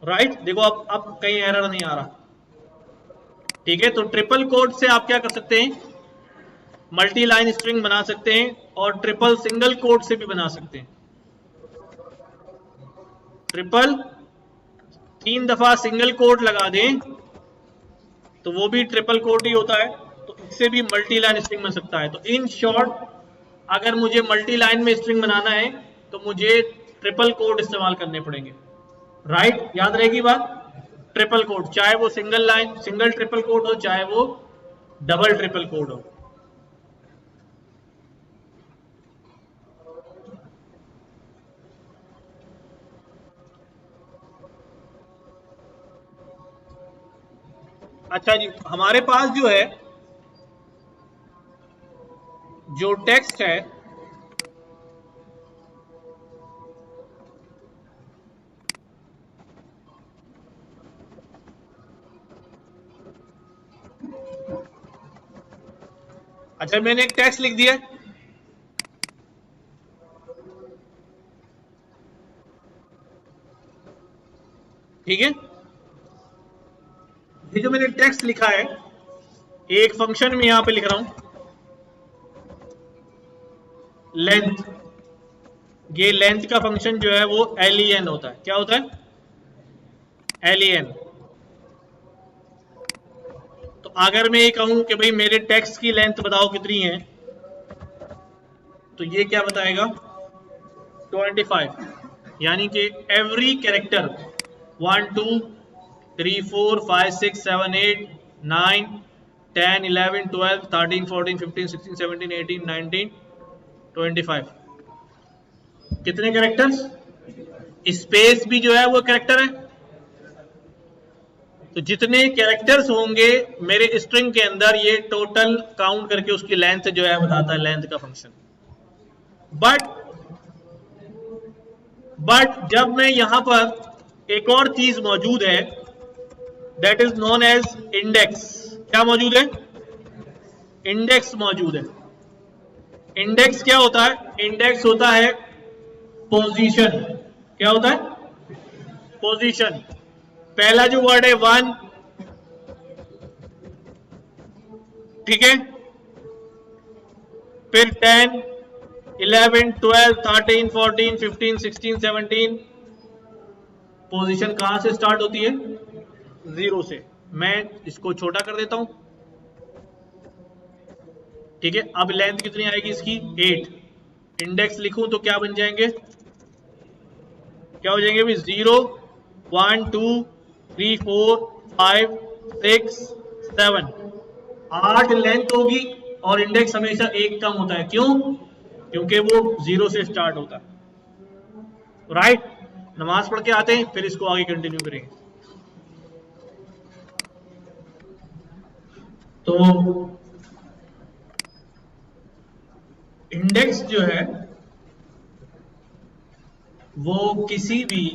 राइट। देखो अब कहीं एरर नहीं आ रहा। ठीक है, तो ट्रिपल कोट से आप क्या कर सकते हैं, मल्टी लाइन स्ट्रिंग बना सकते हैं, और ट्रिपल सिंगल कोट से भी बना सकते हैं। ट्रिपल 3 दफा सिंगल कोट लगा दें तो वो भी ट्रिपल कोट ही होता है, तो इससे भी मल्टी लाइन स्ट्रिंग बन सकता है। तो इन शॉर्ट, अगर मुझे मल्टी लाइन में स्ट्रिंग बनाना है तो मुझे ट्रिपल कोट इस्तेमाल करने पड़ेंगे। राइट, याद रहेगी बात। ट्रिपल कोट, चाहे वो single line single triple quote हो, चाहे वो डबल ट्रिपल कोट हो। अच्छा जी, हमारे पास जो है, जो टेक्स्ट है, अच्छा मैंने एक टेक्स्ट लिख दिया, ठीक है। ये जो मैंने टेक्स्ट लिखा है, एक फंक्शन में यहां पे लिख रहा हूं, लेंथ। ये लेंथ का फंक्शन जो है वो len होता है। क्या होता है? len। तो अगर मैं ये कहूं कि भाई मेरे टेक्स्ट की लेंथ बताओ कितनी है, तो ये क्या बताएगा? 25। यानी कि एवरी कैरेक्टर 1 2 3 4 5 6 7 8 9 10 11 12 13 14 15 16 17 18 19 25। कितने कैरेक्टर्स? स्पेस भी जो है वो कैरेक्टर है। तो जितने कैरेक्टर्स होंगे मेरे स्ट्रिंग के अंदर, ये टोटल काउंट करके उसकी लेंथ जो है बताता है, लेंथ का फंक्शन। बट जब मैं यहां पर एक और चीज मौजूद है, that is known as index. क्या मौजूद है? इंडेक्स मौजूद है। इंडेक्स क्या होता है? इंडेक्स होता है पोजीशन। क्या होता है? पोजीशन। पहला जो वर्ड है 1, ठीक है, फिर 10 11 12 13 14 15 16 17। पोजीशन कहां से स्टार्ट होती है? 0 से। मैं इसको छोटा कर देता हूं, ठीक है। अब लेंथ कितनी आएगी इसकी? 8। इंडेक्स लिखूं तो क्या बन जाएंगे? क्या हो जाएंगे भी? 0 1 2 3 4 5 6 7। 8 लेंथ होगी, और इंडेक्स हमेशा 1 कम होता है। क्यों? क्योंकि वो 0 से स्टार्ट होता है। राइट। नमाज पढ़ के आते हैं, फिर इसको आगे कंटिन्यू करेंगे। तो इंडेक्स जो है वो किसी भी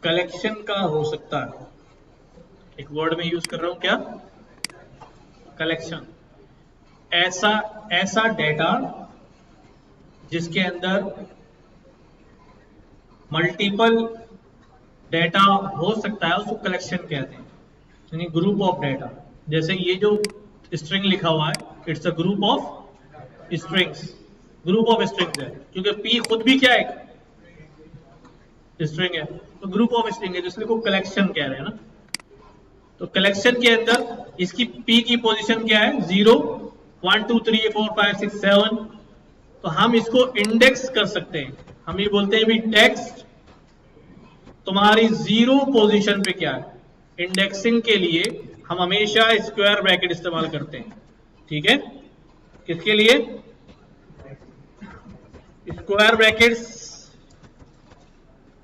कलेक्शन का हो सकता है। एक वर्ड में यूज कर रहा हूं, क्या? कलेक्शन। ऐसा डेटा जिसके अंदर मल्टीपल डेटा हो सकता है, उसको कलेक्शन कहते हैं, यानी ग्रुप ऑफ डेटा। जैसे ये जो स्ट्रिंग लिखा हुआ है, it's a group of strings. Group of strings है, क्योंकि पी खुद भी क्या है? स्ट्रिंग है। तो ग्रुप ऑफ स्ट्रिंग है, जिसमें को कलेक्शन कह रहे हैं ना। तो कलेक्शन के अंदर इसकी पी की पोजीशन क्या है? 0 1 2 3 4 5 6 7। तो हम इसको इंडेक्स कर सकते हैं। हम ये बोलते हैं भी टेक्स्ट तुम्हारी 0 पोजीशन पे क्या है। इंडेक्सिंग के लिए हम हमेशा स्क्वायर ब्रैकेट इस्तेमाल करते हैं, ठीक है। किसके लिए? Square brackets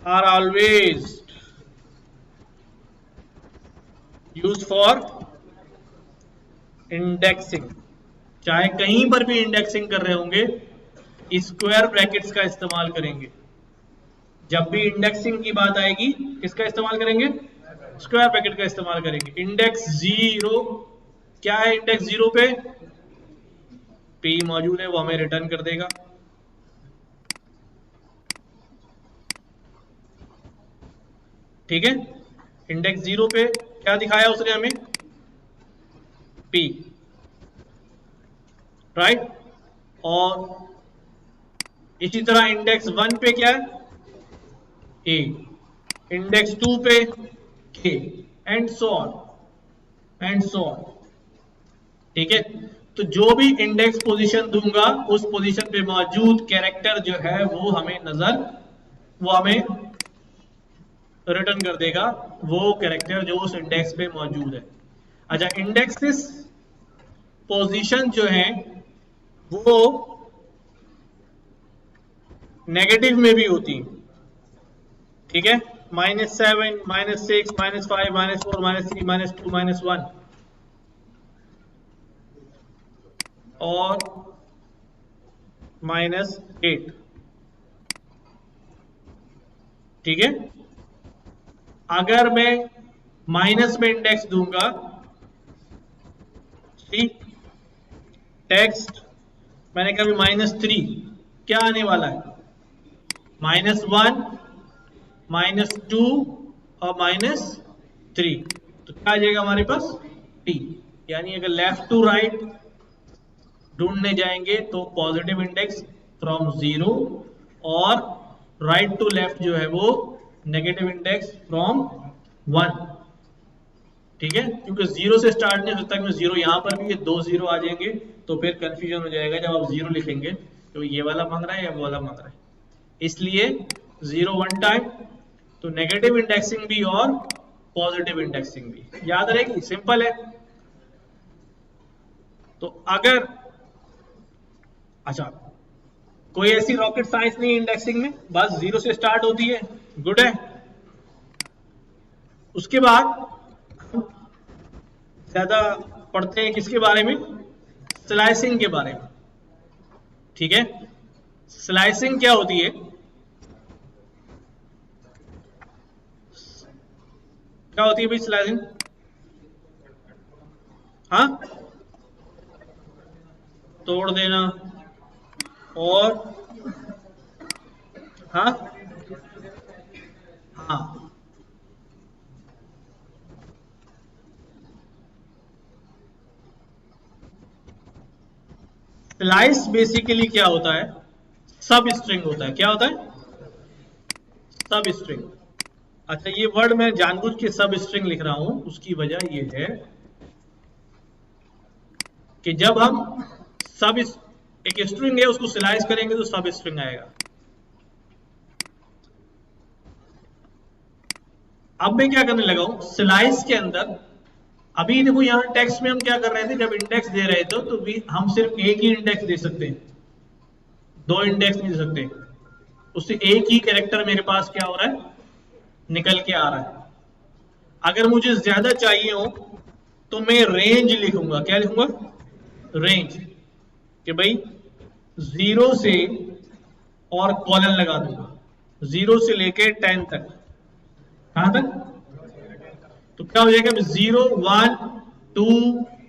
are always use for indexing. चाहे कहीं पर भी इंडेक्सिंग कर रहे होंगे, स्क्वायर ब्रैकेट्स का इस्तेमाल करेंगे। जब भी इंडेक्सिंग की बात आएगी, किसका इस्तेमाल करेंगे? स्क्वायर ब्रैकेट का इस्तेमाल करेंगे। इंडेक्स 0, क्या है इंडेक्स 0 पे? पी मौजूद है, वो हमें रिटर्न कर देगा। ठीक है, इंडेक्स 0 पे क्या दिखाया उसने हमें, P, राइट। और इसी तरह इंडेक्स 1 पे क्या है, A, इंडेक्स 2 पे K, and so on and so on. ठीक है, तो जो भी इंडेक्स पोजीशन दूंगा उस पोजीशन पे मौजूद कैरेक्टर जो है वो हमें रिटर्न कर देगा वो कैरेक्टर जो उस इंडेक्स पे मौजूद है। अच्छा, इंडेक्सेस पोजीशन जो है वो नेगेटिव में भी होती है। ठीक है, -7, -6, -5, -4, -3, -2, -1 और -8। ठीक है, अगर मैं माइनस में इंडेक्स दूंगा, टेक्स्ट मैंने कहा -3, क्या आने वाला है, -1, -2 और -3, तो क्या आ जाएगा हमारे पास, T। यानी अगर लेफ्ट टू राइट ढूंढने जाएंगे तो पॉजिटिव इंडेक्स फ्रॉम 0 और राइट टू लेफ्ट जो है वो नेगेटिव इंडेक्स फ्रॉम 1। ठीक है, क्योंकि 0 से स्टार्ट नहीं, जब तक में 0 यहां पर भी ये 2 0 आ जाएंगे तो फिर कंफ्यूजन हो जाएगा जब आप 0 लिखेंगे तो ये वाला मांग रहा है या वो वाला मांग रहा है। इसलिए 0 1 टाइम, तो नेगेटिव इंडेक्सिंग भी और पॉजिटिव इंडेक्सिंग भी याद रहेगी, सिंपल है। तो अगर अच्छा, कोई ऐसी रॉकेट साइंस नहीं इंडेक्सिंग में, बस 0 से स्टार्ट होती है, गुड है। उसके बाद ज्यादा पढ़ते हैं किसके बारे में, स्लाइसिंग के बारे में। ठीक है, स्लाइसिंग क्या होती है, क्या होती है भाई स्लाइसिंग, हाँ, तोड़ देना और हाँ हाँ, स्लाइस बेसिकली क्या होता है, सब स्ट्रिंग होता है। क्या होता है, सब स्ट्रिंग। अच्छा, ये वर्ड मैं जानबूझ के सब स्ट्रिंग लिख रहा हूं, उसकी वजह ये है कि जब हम सब एक स्ट्रिंग है उसको स्लाइस करेंगे तो सब स्ट्रिंग आएगा। अब मैं क्या करने लगा हूं, स्लाइस के अंदर, अभी देखो यहां टेक्स्ट में हम क्या कर रहे थे, जब इंडेक्स दे रहे थे तो हम सिर्फ एक ही इंडेक्स दे सकते हैं, 2 इंडेक्स नहीं दे सकते। उससे एक ही कैरेक्टर मेरे पास क्या हो रहा है, निकल के आ रहा है। अगर मुझे ज्यादा चाहिए हो तो मैं रेंज लिखूंगा। क्या लिखूंगा, रेंज, कि भाई 0 से और कॉलन लगा दूंगा, 0 से लेके 10 तक। कहां तक, तो क्या हो जाएगा, 0 1 2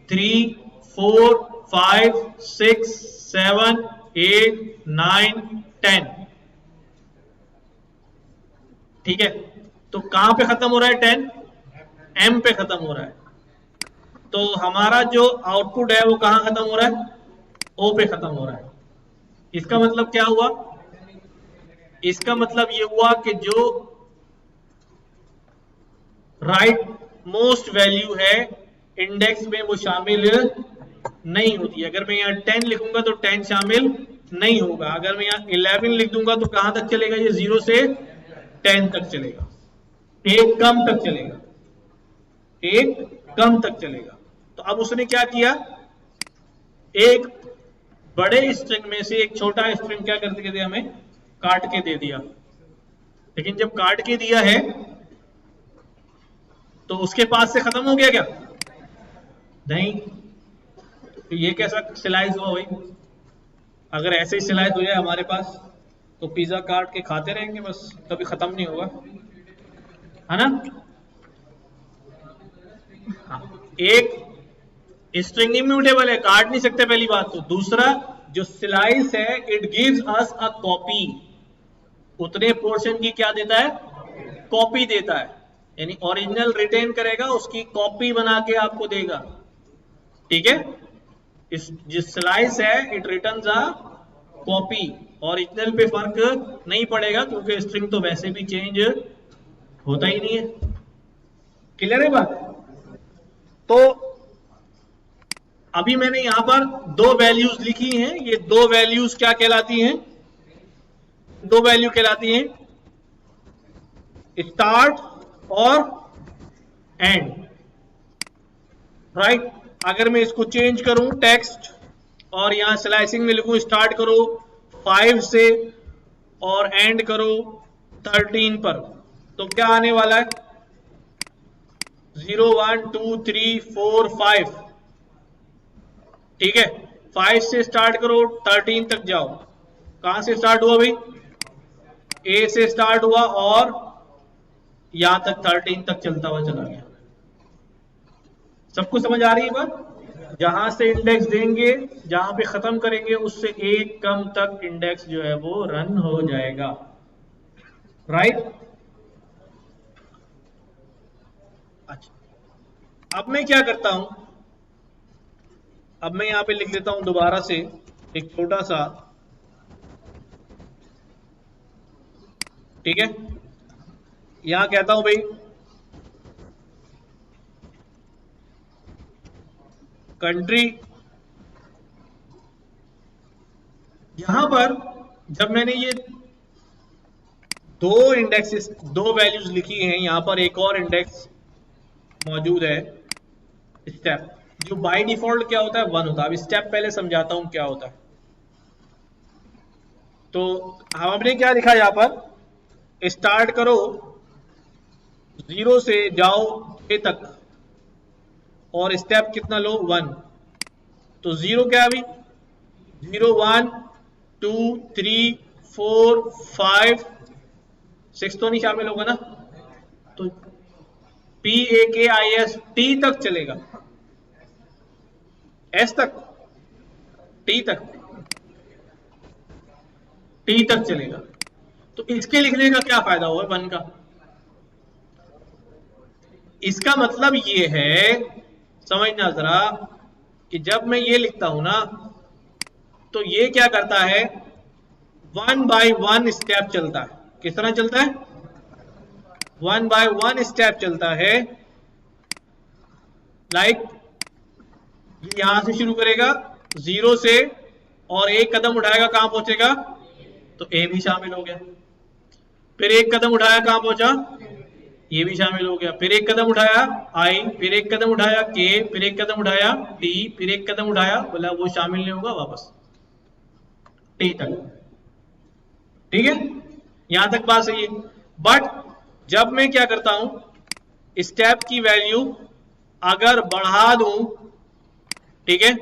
3 4 5 6 7 8 9 10। ठीक है, तो कहां पे खत्म हो रहा है, 10 M पे खत्म हो रहा है। तो हमारा जो आउटपुट है वो कहां खत्म हो रहा है, O पे खत्म हो रहा है। इसका मतलब क्या हुआ, इसका मतलब ये हुआ कि जो राइट मोस्ट वैल्यू है इंडेक्स में वो शामिल नहीं होती। अगर मैं यहाँ 10 लिखूंगा तो 10 शामिल नहीं होगा। अगर मैं यहाँ 11 लिख दूंगा तो कहां तक चलेगा, ये 0 से 10 तक चलेगा, एक कम तक चलेगा, एक कम तक चलेगा। तो अब उसने क्या किया, एक बड़े स्ट्रिंग में से एक छोटा स्ट्रिंग क्या कर दिया, हमें काट के दे दिया। लेकिन जब काट के दिया है तो उसके पास से खत्म हो गया क्या, नहीं। तो ये कैसा स्लाइस हुआ भाई, अगर ऐसे ही स्लाइस हो जाए हमारे पास तो पिज्जा काट के खाते रहेंगे बस, कभी खत्म नहीं होगा, है ना। हाँ, एक स्ट्रिंग इम्यूटेबल है, काट नहीं सकते पहली बात तो। दूसरा, जो स्लाइस है it gives us a copy, उतने पोर्शन की क्या देता है, कॉपी देता है। यानी ओरिजिनल रिटेन करेगा, उसकी कॉपी बना के आपको देगा। ठीक है, इस जिस स्लाइस है it returns a copy, original पे फर्क नहीं पड़ेगा क्योंकि स्ट्रिंग तो वैसे भी चेंज होता ही नहीं है। क्लियर है बात? तो अभी मैंने यहां पर दो वैल्यूज लिखी हैं, ये दो वैल्यूज क्या कहलाती हैं? दो वैल्यू कहलाती हैं स्टार्ट और एंड, राइट। अगर मैं इसको चेंज करूं टेक्स्ट और यहां स्लाइसिंग में लिखूं स्टार्ट करो 5 से और एंड करो 13 पर, तो क्या आने वाला है? 0 1 2 3 4 5। ठीक है, 5 से स्टार्ट करो 13 तक जाओ। कहां से स्टार्ट हुआ भाई? ए से स्टार्ट हुआ और यहां तक 13 तक चलता हुआ चला गया। सबको समझ आ रही है बात? जहां से इंडेक्स देंगे, जहां पे खत्म करेंगे, उससे एक कम तक इंडेक्स जो है वो रन हो जाएगा, राइट। अच्छा, अब मैं क्या करता हूं, अब मैं यहां पे लिख देता हूं दोबारा से एक छोटा सा, ठीक है। यहां कहता हूं भाई कंट्री। यहां पर जब मैंने ये दो इंडेक्सेस, दो वैल्यूज लिखी हैं, यहां पर एक और इंडेक्स मौजूद है स्टेप, जो बाय डिफॉल्ट क्या होता है? 1 होता है। अब स्टेप पहले समझाता हूं क्या होता है। तो हमने क्या लिखा यहां पर? स्टार्ट करो 0 से जाओ 6 तक और स्टेप कितना लो? 1। तो 0 क्या अभी? 0 1 2 3 4 5 6 तो नहीं शामिल होगा ना, तो PAKIS T तक चलेगा, S तक, T तक, T तक चलेगा। तो इसके लिखने का क्या फायदा हुआ 1 का? इसका मतलब ये है, समझना जरा, कि जब मैं ये लिखता हूं ना, तो ये क्या करता है? 1 बाय 1 स्टेप चलता है। किस तरह चलता है? 1 बाय 1 स्टेप चलता है। लाइक यहां से शुरू करेगा 0 से और एक कदम उठाएगा, कहां पहुंचेगा? तो ए भी शामिल हो गया। फिर एक कदम उठाया, कहां पहुंचा? ये भी शामिल हो गया। फिर एक कदम उठाया आई, फिर एक कदम उठाया के, फिर एक कदम उठाया टी, फिर एक कदम उठाया, बोला वो शामिल नहीं होगा, वापस टी तक। ठीक है, यहां तक बात सही है। बट जब मैं क्या करता हूं, स्टेप की वैल्यू अगर बढ़ा दूं, ठीक है,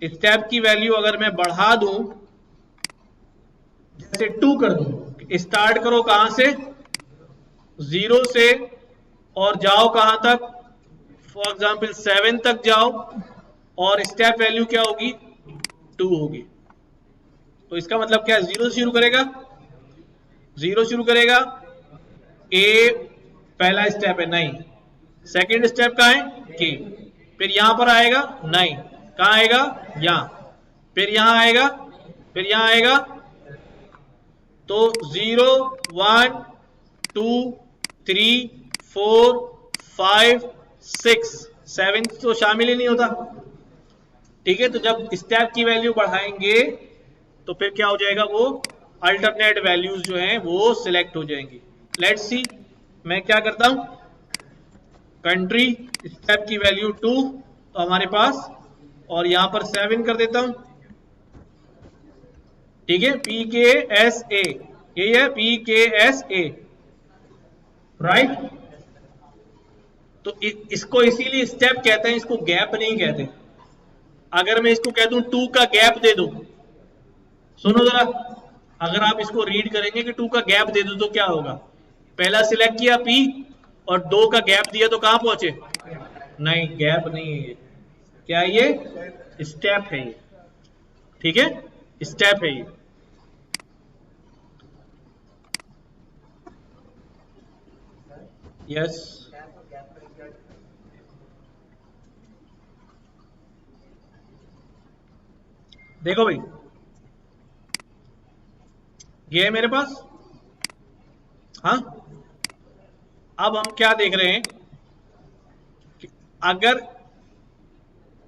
स्टेप की वैल्यू अगर मैं बढ़ा दूं, जैसे 2 कर दूं, स्टार्ट करो कहां से? 0 से और जाओ कहां तक? फॉर एग्जाम्पल 7 तक जाओ और स्टेप वैल्यू क्या होगी? 2 होगी। तो इसका मतलब क्या? 0 से शुरू करेगा, 0 शुरू करेगा, ए पहला स्टेप है 9, सेकेंड स्टेप कहां है? के। फिर यहां पर आएगा 9, कहां आएगा? यहां। फिर यहां आएगा, फिर यहां आएगा, तो 0 1 2 3 4 5 6 7 तो शामिल ही नहीं होता। ठीक है, तो जब स्टेप की वैल्यू बढ़ाएंगे तो फिर क्या हो जाएगा? वो अल्टरनेट वैल्यूज जो हैं वो सिलेक्ट हो जाएंगी। लेट्स सी, मैं क्या करता हूं, कंट्री स्टेप की वैल्यू 2 तो हमारे पास, और यहां पर 7 कर देता हूं। ठीक है, PKSA, यही है PKSA, राइट। तो इसको इसीलिए स्टेप कहते हैं, इसको गैप नहीं कहते। अगर मैं इसको कह दूं 2 का गैप दे दो, सुनो जरा, अगर आप इसको रीड करेंगे कि 2 का गैप दे दो तो क्या होगा? पहला सिलेक्ट किया P और 2 का गैप दिया तो कहां पहुंचे? नहीं, गैप नहीं है ये। क्या है ये? स्टेप है ये। ठीक है, स्टेप है ये। यस, देखो भाई ये है मेरे पास। हाँ, अब हम क्या देख रहे हैं कि अगर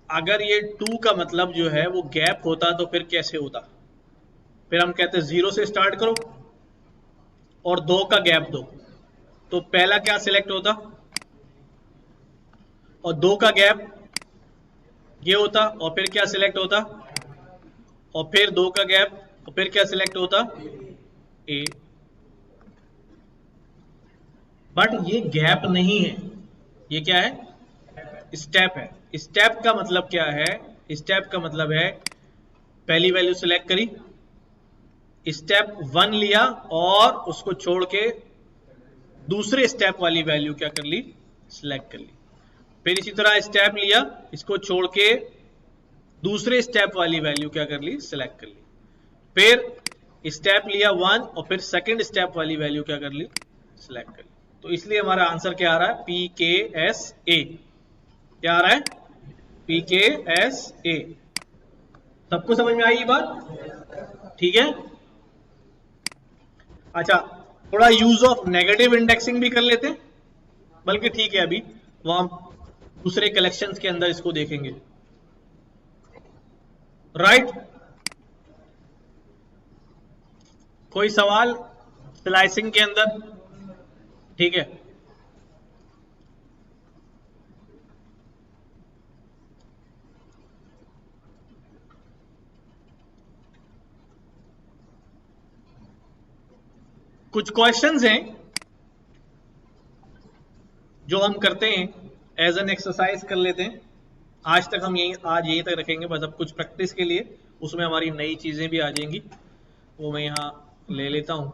अगर ये 2 का मतलब जो है वो गैप होता तो फिर कैसे होता। फिर हम कहते हैं 0 से स्टार्ट करो और 2 का गैप दो, तो पहला क्या सिलेक्ट होता और 2 का गैप ये होता, और फिर क्या सिलेक्ट होता, और फिर 2 का गैप, और फिर क्या सिलेक्ट होता, ए। बट ये गैप नहीं है, ये क्या है, स्टेप है। स्टेप का मतलब क्या है, स्टेप का मतलब है पहली वैल्यू सिलेक्ट करी, स्टेप 1 लिया और उसको छोड़ के दूसरे स्टेप वाली वैल्यू क्या कर ली, सिलेक्ट कर ली। फिर इसी तरह स्टेप लिया, इसको छोड़ के दूसरे स्टेप वाली वैल्यू क्या कर ली, सिलेक्ट कर ली। फिर स्टेप लिया 1 और फिर सेकंड स्टेप वाली वैल्यू क्या कर ली, सिलेक्ट कर ली। तो इसलिए हमारा आंसर क्या आ रहा है, PKSA। क्या आ रहा है, PKSA। सबको समझ में आई ये बात, ठीक है। अच्छा, थोड़ा यूज ऑफ नेगेटिव इंडेक्सिंग भी कर लेते हैं, बल्कि ठीक है अभी वो हम दूसरे कलेक्शंस के अंदर इसको देखेंगे, राइट। कोई सवाल स्लाइसिंग के अंदर, ठीक है। कुछ क्वेश्चंस हैं जो हम करते हैं एज एन एक्सरसाइज कर लेते हैं। आज तक हम यहीं तक रखेंगे बस, अब कुछ प्रैक्टिस के लिए उसमें हमारी नई चीजें भी आ जाएंगी, वो मैं यहाँ ले लेता हूं।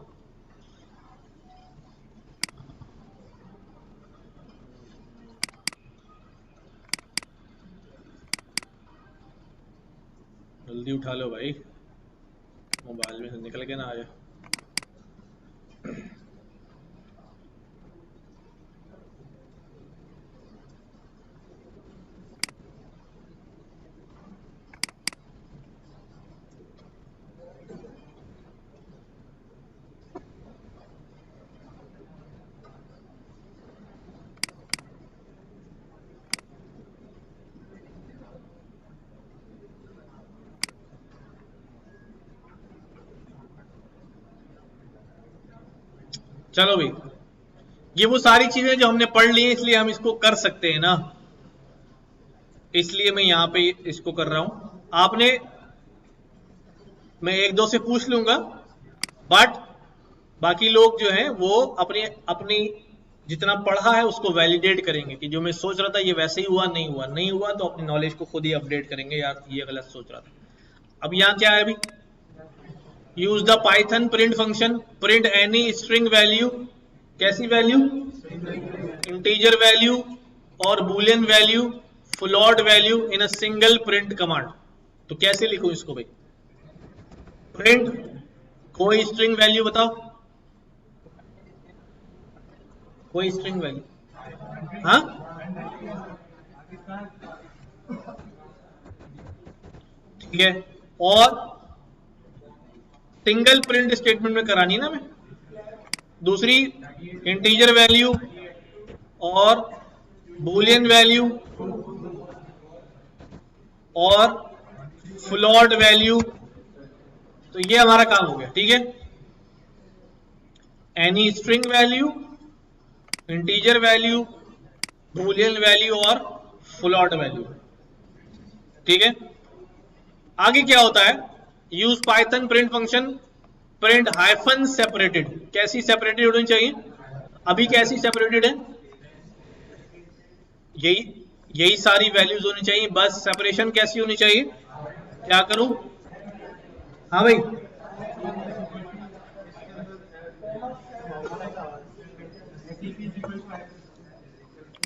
जल्दी उठा लो भाई, मोबाइल में से निकल के ना आ जाए। चलो भाई, ये वो सारी चीजें जो हमने पढ़ ली हैं, इसलिए हम इसको कर सकते हैं ना, इसलिए मैं यहां पे इसको कर रहा हूं। आपने, मैं एक दो से पूछ लूंगा, बट बाकी लोग जो हैं वो अपनी अपनी जितना पढ़ा है उसको वैलिडेट करेंगे कि जो मैं सोच रहा था ये वैसे ही हुआ, नहीं हुआ, नहीं हुआ तो अपनी नॉलेज को खुद ही अपडेट करेंगे, यार ये गलत सोच रहा था। अब यहाँ क्या है अभी, use the Python print function, print any string value. कैसी वैल्यू, इंटीजर वैल्यू और Boolean value, float value in a single print command. तो कैसे लिखूं इसको भाई, प्रिंट कोई स्ट्रिंग वैल्यू बताओ, कोई स्ट्रिंग वैल्यू, हाँ ठीक है। और सिंगल प्रिंट स्टेटमेंट में करानी ना मैं, दूसरी इंटीजर वैल्यू और बूलियन वैल्यू और फ्लोट वैल्यू। तो ये हमारा काम हो गया, ठीक है। Any string value, integer value, Boolean value और फ्लोट वैल्यू, ठीक है। आगे क्या होता है, use Python print function, print hyphen separated. कैसी सेपरेटेड होनी चाहिए, अभी कैसी सेपरेटेड है, यही यही सारी वैल्यूज होनी चाहिए, बस सेपरेशन कैसी होनी चाहिए, क्या करूं, हाँ भाई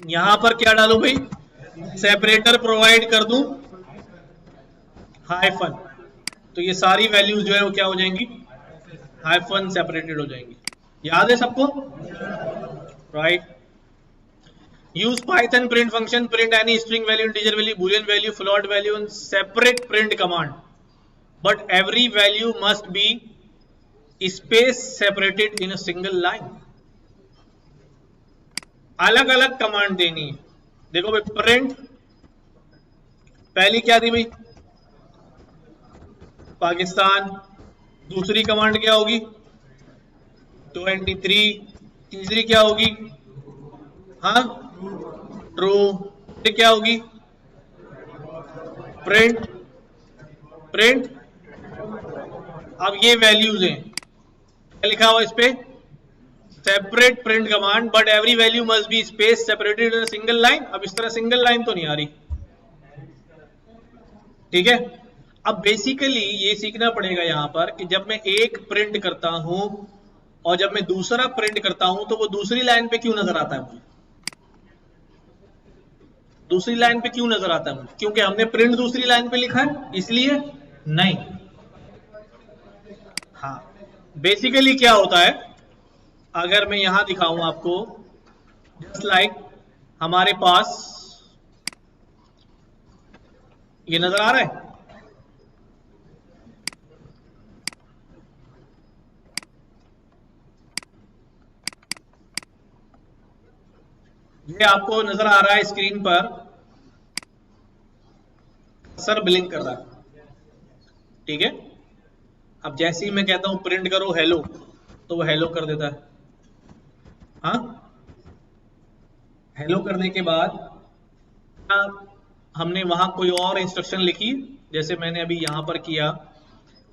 यहां पर क्या डालूं भाई, सेपरेटर प्रोवाइड कर दूं हाइफन, तो ये सारी वैल्यूज जो है वो क्या हो जाएंगी, हाइफन सेपरेटेड हो जाएंगी। याद है सबको, right. use Python print function, print any string value, integer value, boolean value, float value in separate print command, but every value must be space separated in a single line. अलग अलग command देनी है. देखो भाई, print पहली क्या थी भाई, पाकिस्तान. दूसरी कमांड क्या होगी 23. तीसरी क्या होगी, हाँ ट्रू. फिर क्या होगी प्रिंट. प्रिंट अब ये वैल्यूज हैं, क्या लिखा हुआ इस पे, separate print command but every value must be space separated in single line. अब इस तरह सिंगल लाइन तो नहीं आ रही, ठीक है. अब बेसिकली ये सीखना पड़ेगा यहां पर कि जब मैं एक प्रिंट करता हूं और जब मैं दूसरा प्रिंट करता हूं तो वो दूसरी लाइन पे क्यों नजर आता है मुझे, दूसरी लाइन पे क्यों नजर आता है मुझे, क्योंकि हमने प्रिंट दूसरी लाइन पे लिखा है इसलिए नहीं. हाँ, बेसिकली क्या होता है, अगर मैं यहां दिखाऊं आपको, जस्ट लाइक हमारे पास ये नजर आ रहा है, ये आपको नजर आ रहा है स्क्रीन पर, सर ब्लिंक कर रहा है, ठीक है. अब जैसे ही मैं कहता हूं प्रिंट करो हेलो, तो वो हेलो कर देता है. हाँ, हेलो करने के बाद हमने वहां कोई और इंस्ट्रक्शन लिखी, जैसे मैंने अभी यहां पर किया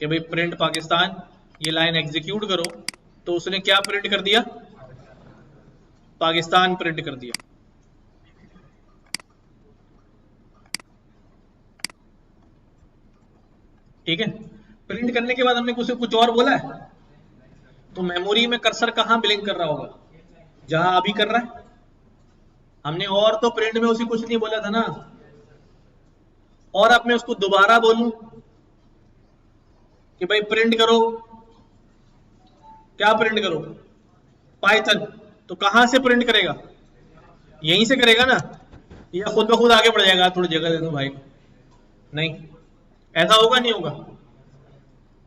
कि भाई प्रिंट पाकिस्तान, ये लाइन एग्जीक्यूट करो, तो उसने क्या प्रिंट कर दिया, पाकिस्तान प्रिंट कर दिया. ठीक है. प्रिंट करने के बाद हमने कुछ और बोला है, तो मेमोरी में कर्सर कहां ब्लिंक कर रहा होगा, जहां अभी कर रहा है. हमने और तो प्रिंट में उसे कुछ नहीं बोला था ना, और अब मैं उसको दोबारा बोलूं कि भाई प्रिंट करो, क्या प्रिंट करो, पाइथन, तो कहां से प्रिंट करेगा, यहीं से करेगा ना, या खुद ब खुद आगे बढ़ जाएगा, थोड़ी जगह दे दो भाई, नहीं, ऐसा होगा नहीं होगा.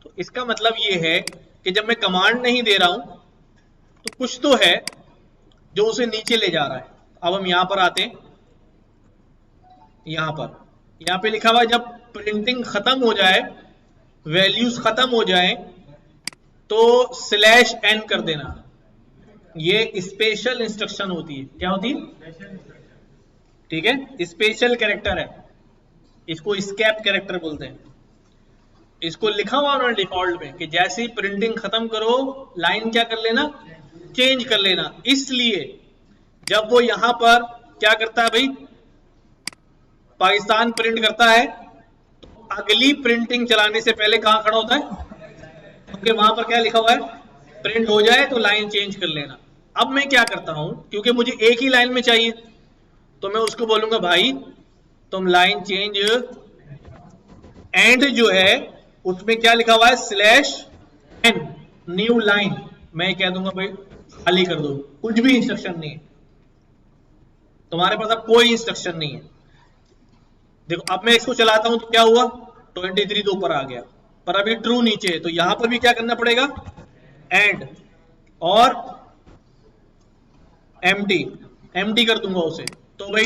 तो इसका मतलब ये है कि जब मैं कमांड नहीं दे रहा हूं तो कुछ तो है जो उसे नीचे ले जा रहा है. अब हम यहां पर आते हैं, यहां पे लिखा हुआ है जब प्रिंटिंग खत्म हो जाए, वैल्यूज खत्म हो जाए, तो /n कर देना. ये स्पेशल इंस्ट्रक्शन होती है. क्या होती है, ठीक है, स्पेशल कैरेक्टर है, इसको स्कैप कैरेक्टर बोलते हैं. इसको लिखा हुआ उन्होंने डिफॉल्ट में कि जैसे ही प्रिंटिंग खत्म करो लाइन क्या कर लेना, चेंज कर लेना. इसलिए जब वो यहां पर क्या करता है भाई, पाकिस्तान प्रिंट करता है, तो अगली प्रिंटिंग चलाने से पहले कहां खड़ा होता है, क्योंकि वहां पर क्या लिखा हुआ है, प्रिंट हो जाए तो लाइन चेंज कर लेना. अब मैं क्या करता हूं, क्योंकि मुझे एक ही लाइन में चाहिए, तो मैं उसको बोलूंगा भाई तुम लाइन चेंज, एंड जो है उसमें क्या लिखा हुआ है /n न्यू लाइन, मैं कह दूंगा भाई खाली कर दो, कुछ भी इंस्ट्रक्शन नहीं है तुम्हारे पास, अब कोई इंस्ट्रक्शन नहीं है. देखो अब मैं इसको चलाता हूं तो क्या हुआ, 23 तो ऊपर आ गया, पर अभी ट्रू नीचे है, तो यहां पर भी क्या करना पड़ेगा, एंड, और एम्प्टी कर दूंगा उसे, तो भाई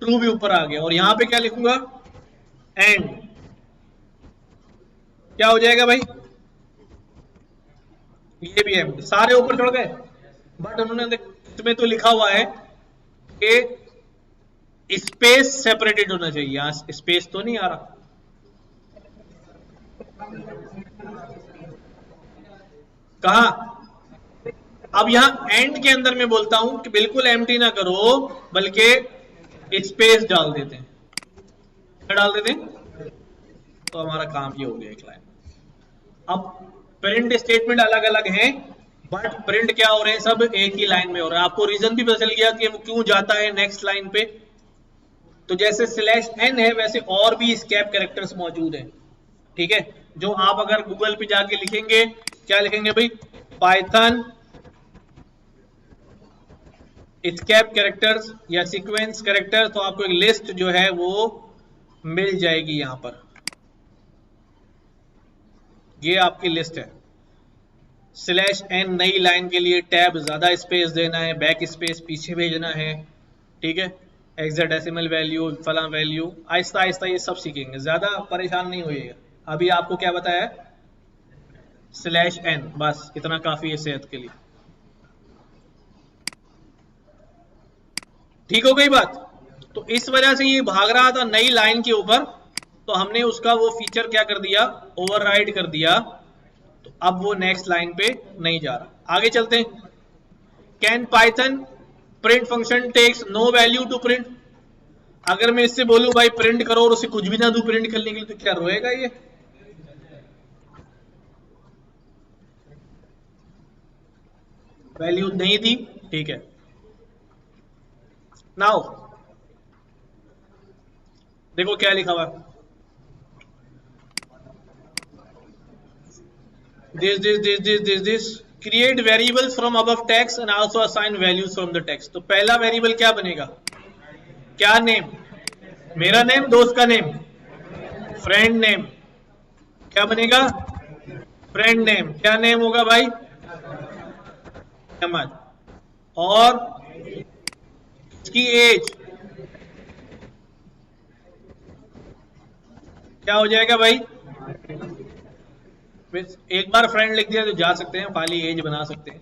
ट्रू भी ऊपर आ गया. और यहां पे क्या लिखूंगा, एंड, क्या हो जाएगा भाई, ये भी एम्प्टी, सारे ऊपर चढ़ गए. बट उन्होंने इसमें तो लिखा हुआ है कि स्पेस सेपरेटेड होना चाहिए, यहां स्पेस तो नहीं आ रहा. कहा, अब यहां एंड के अंदर मैं बोलता हूं कि बिल्कुल एम्प्टी ना करो, बल्कि स्पेस डाल देते हैं. क्या डाल देते हैं, तो हमारा काम ये हो गया एक लाइन. अब प्रिंट स्टेटमेंट अलग अलग हैं, बट प्रिंट क्या हो रहे हैं, सब एक ही लाइन में हो रहा है. आपको रीजन भी पता चल गया कि वो क्यों जाता है नेक्स्ट लाइन पे. तो जैसे /n है, वैसे और भी स्कैप कैरेक्टर्स मौजूद हैं, ठीक है, जो आप अगर गूगल पे जाके लिखेंगे, क्या लिखेंगे भाई, पाइथन एस्केप कैरेक्टर्स या सीक्वेंस कैरेक्टर, तो आपको एक लिस्ट जो है वो मिल जाएगी यहां पर। ये आपकी लिस्ट है। /n नई लाइन के लिए टैब ज्यादा स्पेस देना है, बैक स्पेस पीछे भेजना है, ठीक है। हेक्साडेसिमल वैल्यू, फला वैल्यू, आहिस्ता आहिस्ता ये सब सीखेंगे, ज्यादा परेशान नहीं होइएगा। अभी आपको क्या बताया है, /n, बस इतना काफी है सेहत के लिए। ठीक हो गई बात। तो इस वजह से ये भाग रहा था नई लाइन के ऊपर, तो हमने उसका वो फीचर क्या कर दिया, ओवरराइड कर दिया। तो अब वो नेक्स्ट लाइन पे नहीं जा रहा। आगे चलते हैं। Can Python print function takes no value to print. अगर मैं इससे बोलूं भाई प्रिंट करो और उसे कुछ भी ना दूं प्रिंट करने के लिए, तो क्या रोएगा ये? वैल्यू नहीं दी, ठीक है। नाउ देखो क्या लिखा हुआ, this create variables from above text and also assign values from the text। तो पहला वेरिएबल क्या बनेगा, क्या नेम, मेरा नेम, दोस्त का नेम, फ्रेंड नेम। क्या बनेगा, फ्रेंड नेम। क्या नेम होगा भाई, अहमद। और इसकी एज क्या हो जाएगा भाई, एक बार फ्रेंड लिख दिया तो जा सकते हैं, खाली एज बना सकते हैं।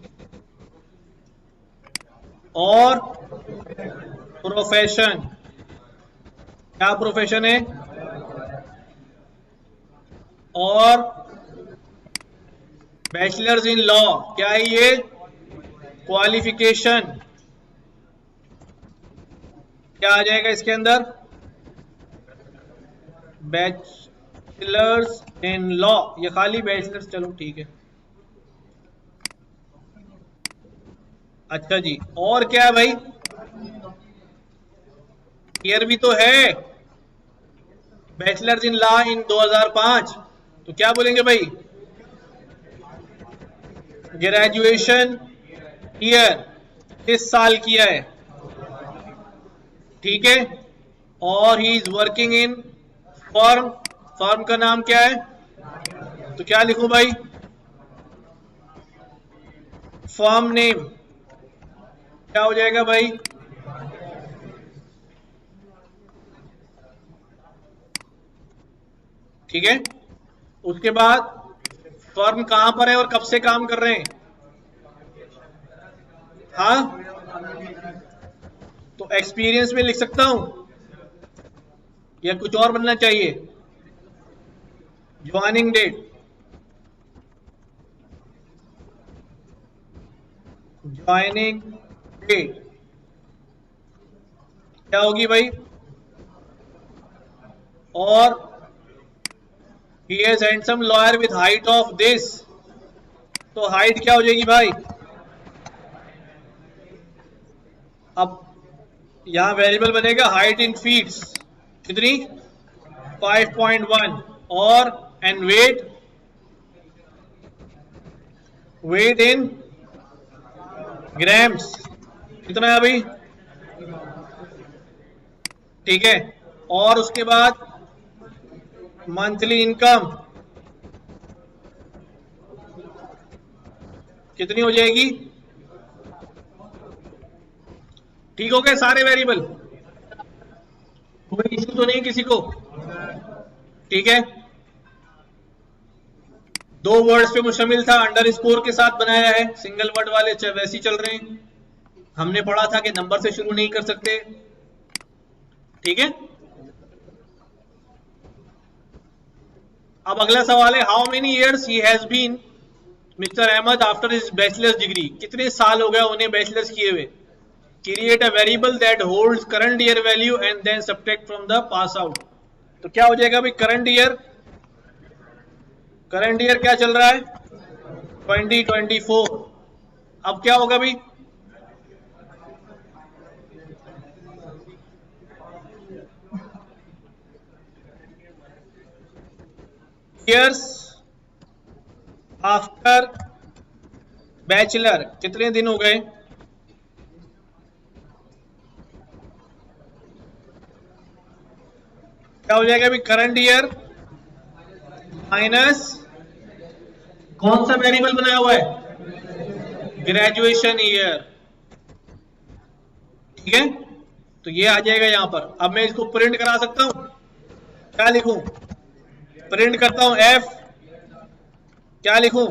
और प्रोफेशन, क्या प्रोफेशन है, और बैचलर्स इन लॉ, क्या है ये, क्वालिफिकेशन। क्या आ जाएगा इसके अंदर, बैचलर्स इन लॉ, ये खाली बैचलर्स, चलो ठीक है। अच्छा जी, और क्या है भाई, ईयर भी तो है, बैचलर्स इन लॉ इन 2005। तो क्या बोलेंगे भाई, ग्रेजुएशन ईयर, किस साल किया है, ठीक है। और he is working in firm, firm का नाम क्या है, तो क्या लिखूं भाई, फर्म नेम। क्या हो जाएगा भाई, ठीक है। उसके बाद फर्म कहां पर है और कब से काम कर रहे हैं, हाँ, तो एक्सपीरियंस में लिख सकता हूं या कुछ और बनना चाहिए, ज्वाइनिंग डेट, ज्वाइनिंग डेट क्या होगी भाई, और he is handsome lawyer with height of this, तो हाइट क्या हो जाएगी भाई, अब यहां वेरिएबल बनेगा हाइट इन फीट्स, कितनी 5.1, और and weight, weight in grams, कितना है भाई, ठीक है। और उसके बाद मंथली इनकम कितनी हो जाएगी, ठीक हो गए सारे वेरिएबल, कोई इश्यू तो नहीं किसी को, ठीक है। 2 वर्ड्स पे मुश्तमिल था, अंडरस्कोर के साथ बनाया है, सिंगल वर्ड वाले वैसे ही चल रहे हैं। हमने पढ़ा था कि नंबर से शुरू नहीं कर सकते, ठीक है। अब अगला सवाल है, how many years he has been mister Ahmed after his bachelors degree, कितने साल हो गए उन्हें बैचलर्स किए हुए। Create a variable that holds current year value and then subtract from the pass out. तो क्या हो जाएगा भाई, करंट ईयर, करंट ईयर क्या चल रहा है 2024। अब क्या होगा भाई, ईयर्स आफ्टर बैचलर, कितने दिन हो गए, क्या हो जाएगा अभी, करंट ईयर माइनस कौन सा वेरिएबल बनाया हुआ है, ग्रेजुएशन ईयर। ठीक है, तो ये आ जाएगा यहां पर। अब मैं इसको प्रिंट करा सकता हूं, क्या लिखूं, प्रिंट करता हूं एफ, क्या लिखूं,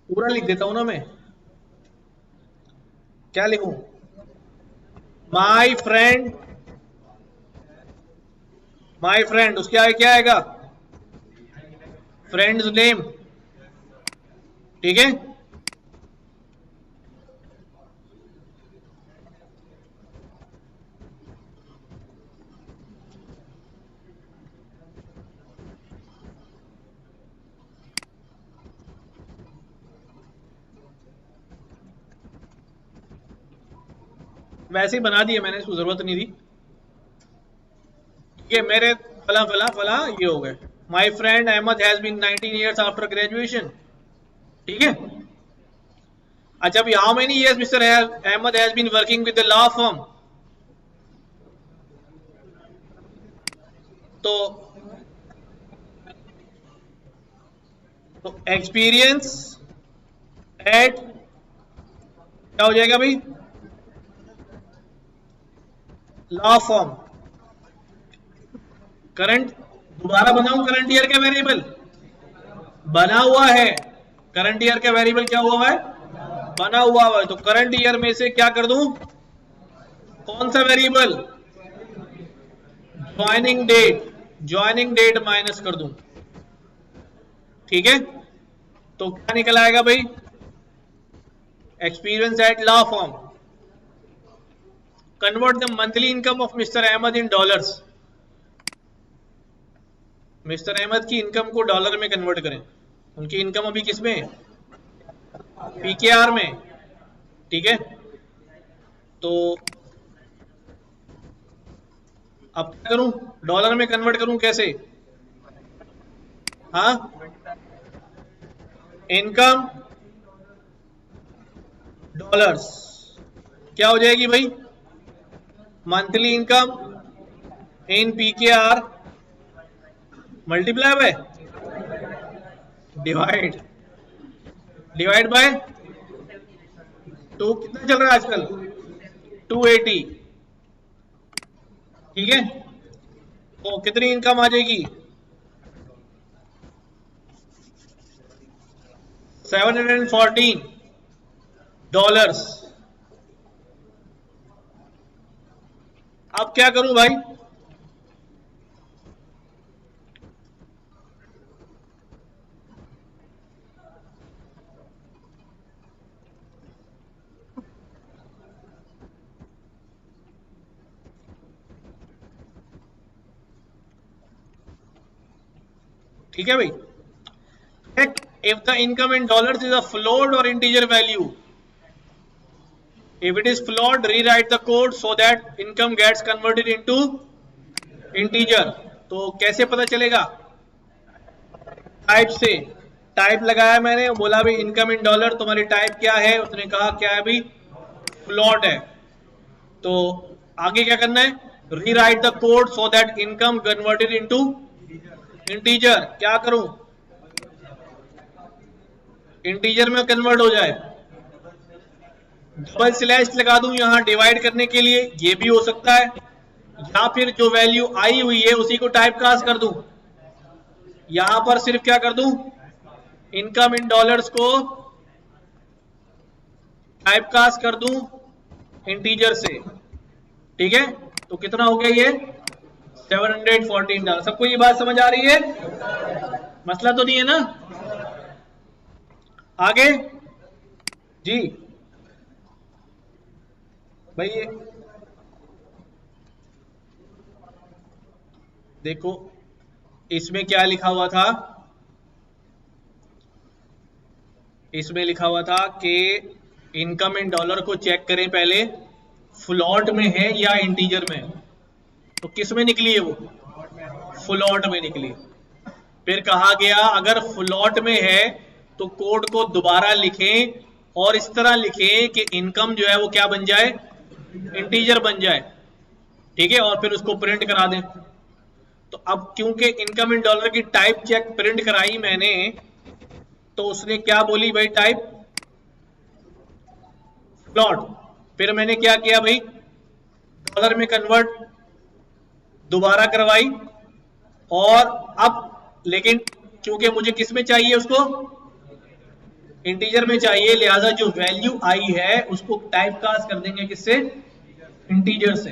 पूरा लिख देता हूं ना मैं, क्या लिखूं, माई फ्रेंड, माई फ्रेंड, उसके आगे क्या आएगा, फ्रेंड्स नेम। ठीक है, वैसे ही बना दिया मैंने, इसको जरूरत नहीं दी। ठीक है, मेरे फला फला फला ये हो गए। My friend Ahmed has been 19 years after graduation. ठीक है, अच्छा अभी how many years mister Ahmed has been working with the law firm, तो एक्सपीरियंस एट, क्या हो जाएगा भाई, लॉ फर्म। करंट, दोबारा बनाऊं करंट ईयर का वेरिएबल, बना हुआ है, करंट ईयर का वेरिएबल क्या हुआ है, बना हुआ है। तो करंट ईयर में से क्या कर दूं, कौन सा variable, joining date, joining date minus कर दूं। ठीक है, तो क्या निकल आएगा भाई, experience at law firm. Convert the monthly income of mister Ahmed in dollars, mister Ahmed की इनकम को डॉलर में कन्वर्ट करें। उनकी इनकम अभी किस में, पीकेआर में। ठीक है, तो अब क्या करूं, डॉलर में कन्वर्ट करूं कैसे, हाँ, इनकम डॉलर्स, क्या हो जाएगी भाई, monthly income in PKR multiply by, divide, divide by 2, कितना चल रहा है आजकल, 280। ठीक है, तो कितनी इनकम आ जाएगी, 714 डॉलर्स। अब क्या करूं भाई, ठीक है भाई, check if the income in dollars is a float or integer value. If it is float, rewrite the code so that income gets converted into integer. तो कैसे पता चलेगा, टाइप से, टाइप लगाया मैंने, बोला भाई इनकम इन डॉलर, तुम्हारी टाइप क्या है, उसने कहा क्या है भाई, फ्लॉट है। तो आगे क्या करना है, rewrite the code so that income converted into integer. क्या करूं, इंटीजर में कन्वर्ट हो जाए, डबल स्लैश लगा दूं यहां डिवाइड करने के लिए, ये भी हो सकता है, या फिर जो वैल्यू आई हुई है उसी को टाइप कास्ट कर दूं। यहां पर सिर्फ क्या कर दूं, इनकम इन डॉलर्स को टाइप कास्ट कर दूं इंटीजर से। ठीक है, तो कितना हो गया ये, 714 डॉलर। सबको ये बात समझ आ रही है, मसला तो नहीं है ना, आगे जी भाई, ये देखो इसमें क्या लिखा हुआ था, इसमें लिखा हुआ था कि इनकम इन डॉलर को चेक करें पहले फ्लॉट में है या इंटीजर में। तो किस में निकली है वो, फ्लॉट में निकली। फिर कहा गया अगर फ्लॉट में है तो कोड को दोबारा लिखें और इस तरह लिखें कि इनकम जो है वो क्या बन जाए, इंटीजर बन जाए, ठीक है, और फिर उसको प्रिंट करा दें। तो अब क्योंकि इनकम इन डॉलर की टाइप चेक प्रिंट कराई मैंने, तो उसने क्या बोली भाई, टाइप फ्लॉट। फिर मैंने क्या किया भाई, डॉलर में कन्वर्ट दोबारा करवाई, और अब लेकिन क्योंकि मुझे किस में चाहिए, उसको इंटीजर में चाहिए, लिहाजा जो वैल्यू आई है उसको टाइप कास्ट कर देंगे किससे, इंटीजर से।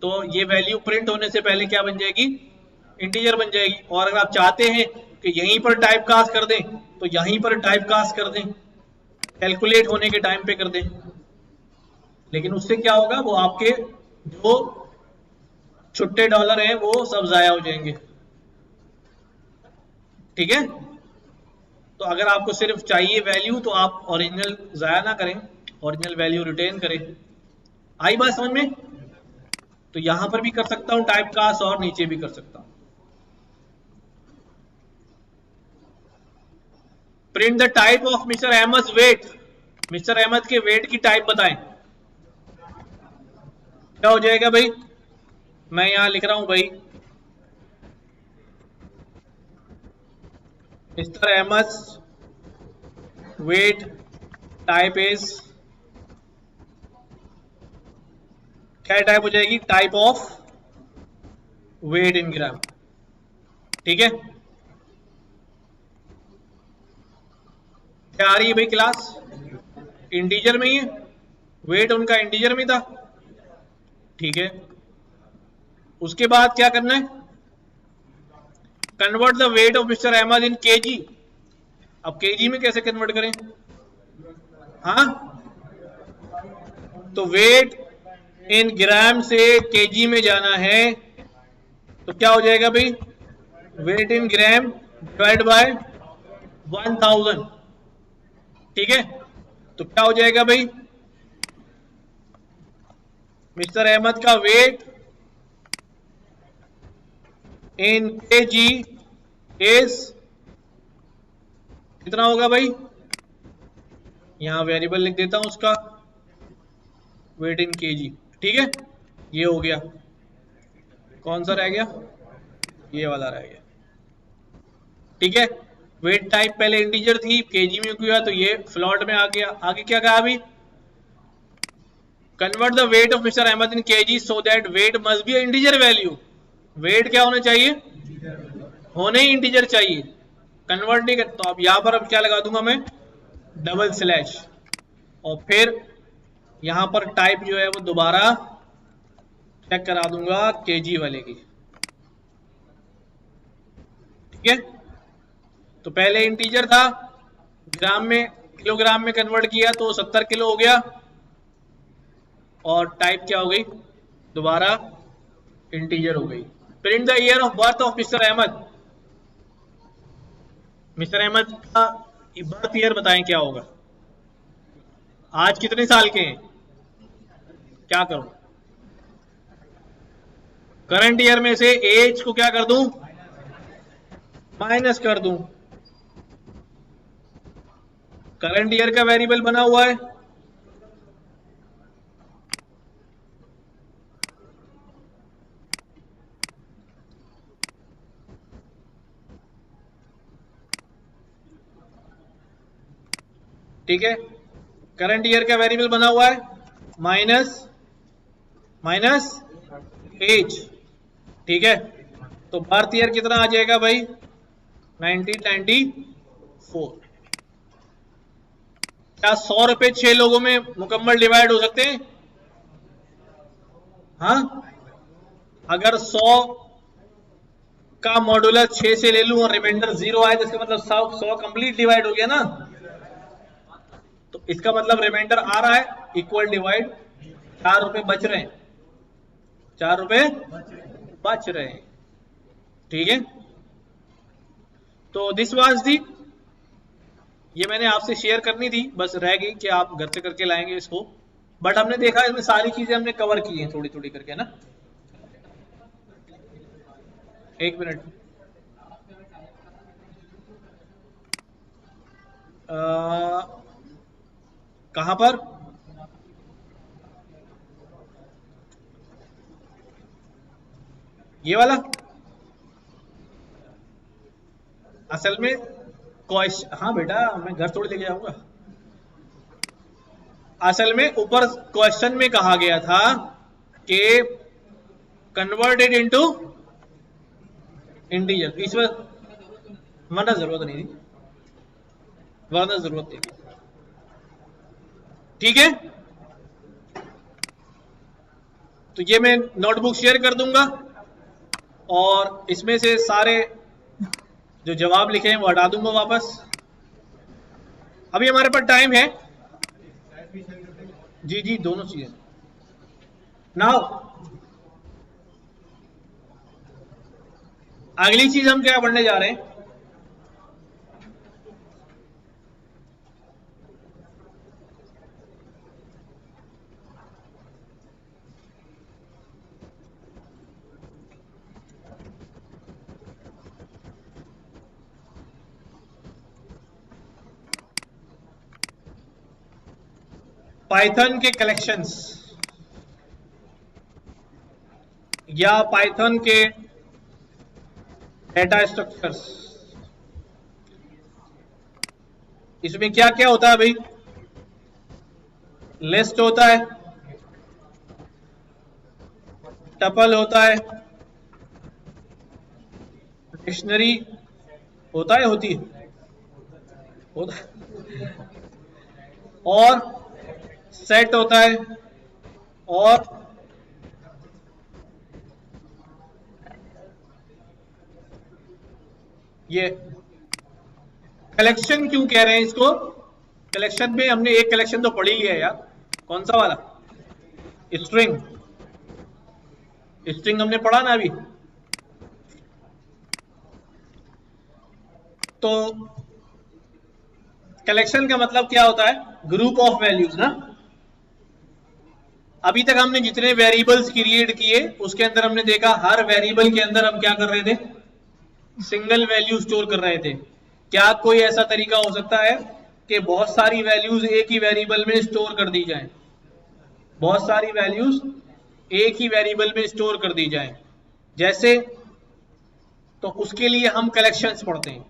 तो ये वैल्यू प्रिंट होने से पहले क्या बन जाएगी, इंटीजर बन जाएगी। और अगर आप चाहते हैं कि यहीं पर टाइप कास्ट कर दें तो यहीं पर टाइप कास्ट कर दें, कैलकुलेट होने के टाइम पे कर दें। लेकिन उससे क्या होगा, वो आपके जो छुट्टे डॉलर हैं वो सब जाया हो जाएंगे, ठीक है। तो अगर आपको सिर्फ चाहिए वैल्यू तो आप ओरिजिनल जाया ना करें, ओरिजिनल वैल्यू रिटेन करें। आई बात समझ में? तो यहां पर भी कर सकता हूं टाइप कास्ट और नीचे भी कर सकता हूं। Print the type of mister Ahmed weight, mister Ahmed के वेट की टाइप बताएं। क्या हो जाएगा भाई, मैं यहां लिख रहा हूं भाई, mister Ahmed weight type is, क्या टाइप हो जाएगी, type of weight in gram, ठीक है। क्या आ रही है भाई क्लास, इंटीजर में ही है, वेट उनका इंटीजर में था, ठीक है। उसके बाद क्या करना है, convert the weight of mister Ahmed in KG. अब केजी में कैसे कन्वर्ट करें, हाँ, तो वेट इन ग्राम से केजी में जाना है, तो क्या हो जाएगा भाई, weight in gram divide by 1000, ठीक है। तो क्या हो जाएगा भाई, मिस्टर अहमद का वेट इन केजी इज कितना होगा भाई, यहां वेरिएबल लिख देता हूं उसका, वेट इन केजी, ठीक है। ये हो गया, कौन सा रह गया, ये वाला रह गया, ठीक है। वेट टाइप पहले इंटीजर थी, केजी में किया तो ये फ्लॉट में आ गया। आगे क्या कहा अभी, convert the weight of mister Ahmed in KG so that weight must be integer value. Weight क्या होना चाहिए, होने ही इंटीजर चाहिए, कन्वर्ट नहीं कर। तो अब यहां पर अब क्या लगा दूंगा मैं, डबल स्लैश, और फिर यहां पर टाइप जो है वो दोबारा चेक करा दूंगा केजी वाले की, ठीक है। तो पहले इंटीजर था, ग्राम में किलोग्राम में कन्वर्ट किया तो 70 किलो हो गया, और टाइप क्या हो गई, दोबारा इंटीजर हो गई। Print the year of birth of mister Ahmed, mister Ahmed का बर्थ ईयर बताएं क्या होगा, आज कितने साल के हैं, क्या करूं, करंट ईयर में से एज को क्या कर दूं, माइनस कर दूं। करंट ईयर का वेरिएबल बना हुआ है, ठीक है। करंट ईयर का वेरिएबल बना हुआ है, माइनस माइनस एज, ठीक है। तो बर्थ ईयर कितना आ जाएगा भाई, 1994। क्या 100 रुपए 6 लोगों में मुकम्मल डिवाइड हो सकते हैं, हाँ। अगर 100 का मॉडुलर 6 से ले लूं और रिमाइंडर 0 आए तो इसका मतलब 100 कंप्लीट डिवाइड हो गया ना। तो इसका मतलब रिमाइंडर आ रहा है, इक्वल डिवाइड, 4 रुपए बच रहे हैं, 4 रुपए बच रहे हैं, ठीक है। तो दिस वाज दी, ये मैंने आपसे शेयर करनी थी, बस रह गई कि आप घर से करके लाएंगे इसको। बट हमने देखा इसमें सारी चीजें हमने कवर की हैं थोड़ी थोड़ी करके ना। एक मिनट, कहां पर, ये वाला असल में क्वेश्चन, हाँ बेटा मैं घर थोड़ी लेके जाऊंगा। असल में ऊपर क्वेश्चन में कहा गया था कि कन्वर्टेड इनटू इंटीजर, इसमें वरना जरूरत नहीं थी, वरना जरूरत नहीं थी। ठीक है, तो ये मैं नोटबुक शेयर कर दूंगा और इसमें से सारे जो जवाब लिखे हैं वो हटा दूंगा वापस। अभी हमारे पास टाइम है, जी जी दोनों चीजें। नाउ अगली चीज हम क्या पढ़ने जा रहे हैं, पाइथन के कलेक्शंस या पाइथन के डेटा स्ट्रक्चर्स। इसमें क्या क्या होता है भाई, लिस्ट होता है, टपल होता है, डिक्शनरी होता है, होती है, होता है, और सेट होता है, और ये कलेक्शन क्यों कह रहे हैं इसको। कलेक्शन में हमने एक कलेक्शन तो पढ़ ही लिया है यार, कौन सा वाला, स्ट्रिंग। स्ट्रिंग हमने पढ़ा ना अभी। तो कलेक्शन का मतलब क्या होता है, ग्रुप ऑफ वैल्यूज ना। अभी तक हमने जितने वेरिएबल्स क्रिएट किए उसके अंदर हमने देखा हर वेरिएबल के अंदर हम क्या कर रहे थे, सिंगल वैल्यू स्टोर कर रहे थे। क्या कोई ऐसा तरीका हो सकता है कि बहुत सारी वैल्यूज एक ही वेरिएबल में स्टोर कर दी जाएं, बहुत सारी वैल्यूज एक ही वेरिएबल में स्टोर कर दी जाएं जैसे, तो उसके लिए हम कलेक्शंस पढ़ते हैं।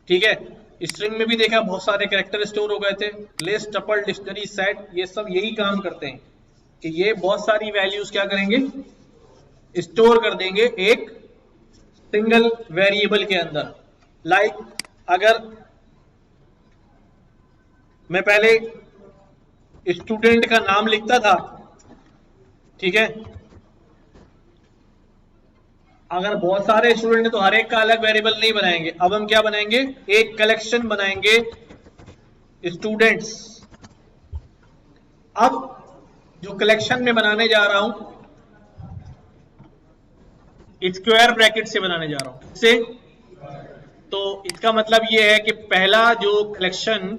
ठीक है, स्ट्रिंग में भी देखा बहुत सारे कैरेक्टर स्टोर हो गए थे, लिस्ट, टपल, डिक्शनरी, सेट, ये सब यही काम करते हैं कि ये बहुत सारी वैल्यूज क्या करेंगे, स्टोर कर देंगे एक सिंगल वेरिएबल के अंदर। लाइक अगर मैं पहले स्टूडेंट का नाम लिखता था, ठीक है, अगर बहुत सारे स्टूडेंट हैं तो हर एक का अलग वेरिएबल नहीं बनाएंगे, अब हम क्या बनाएंगे, एक कलेक्शन बनाएंगे स्टूडेंट्स। अब जो कलेक्शन में बनाने जा रहा हूं स्क्वायर ब्रैकेट से बनाने जा रहा हूं से, तो इसका मतलब यह है कि पहला जो कलेक्शन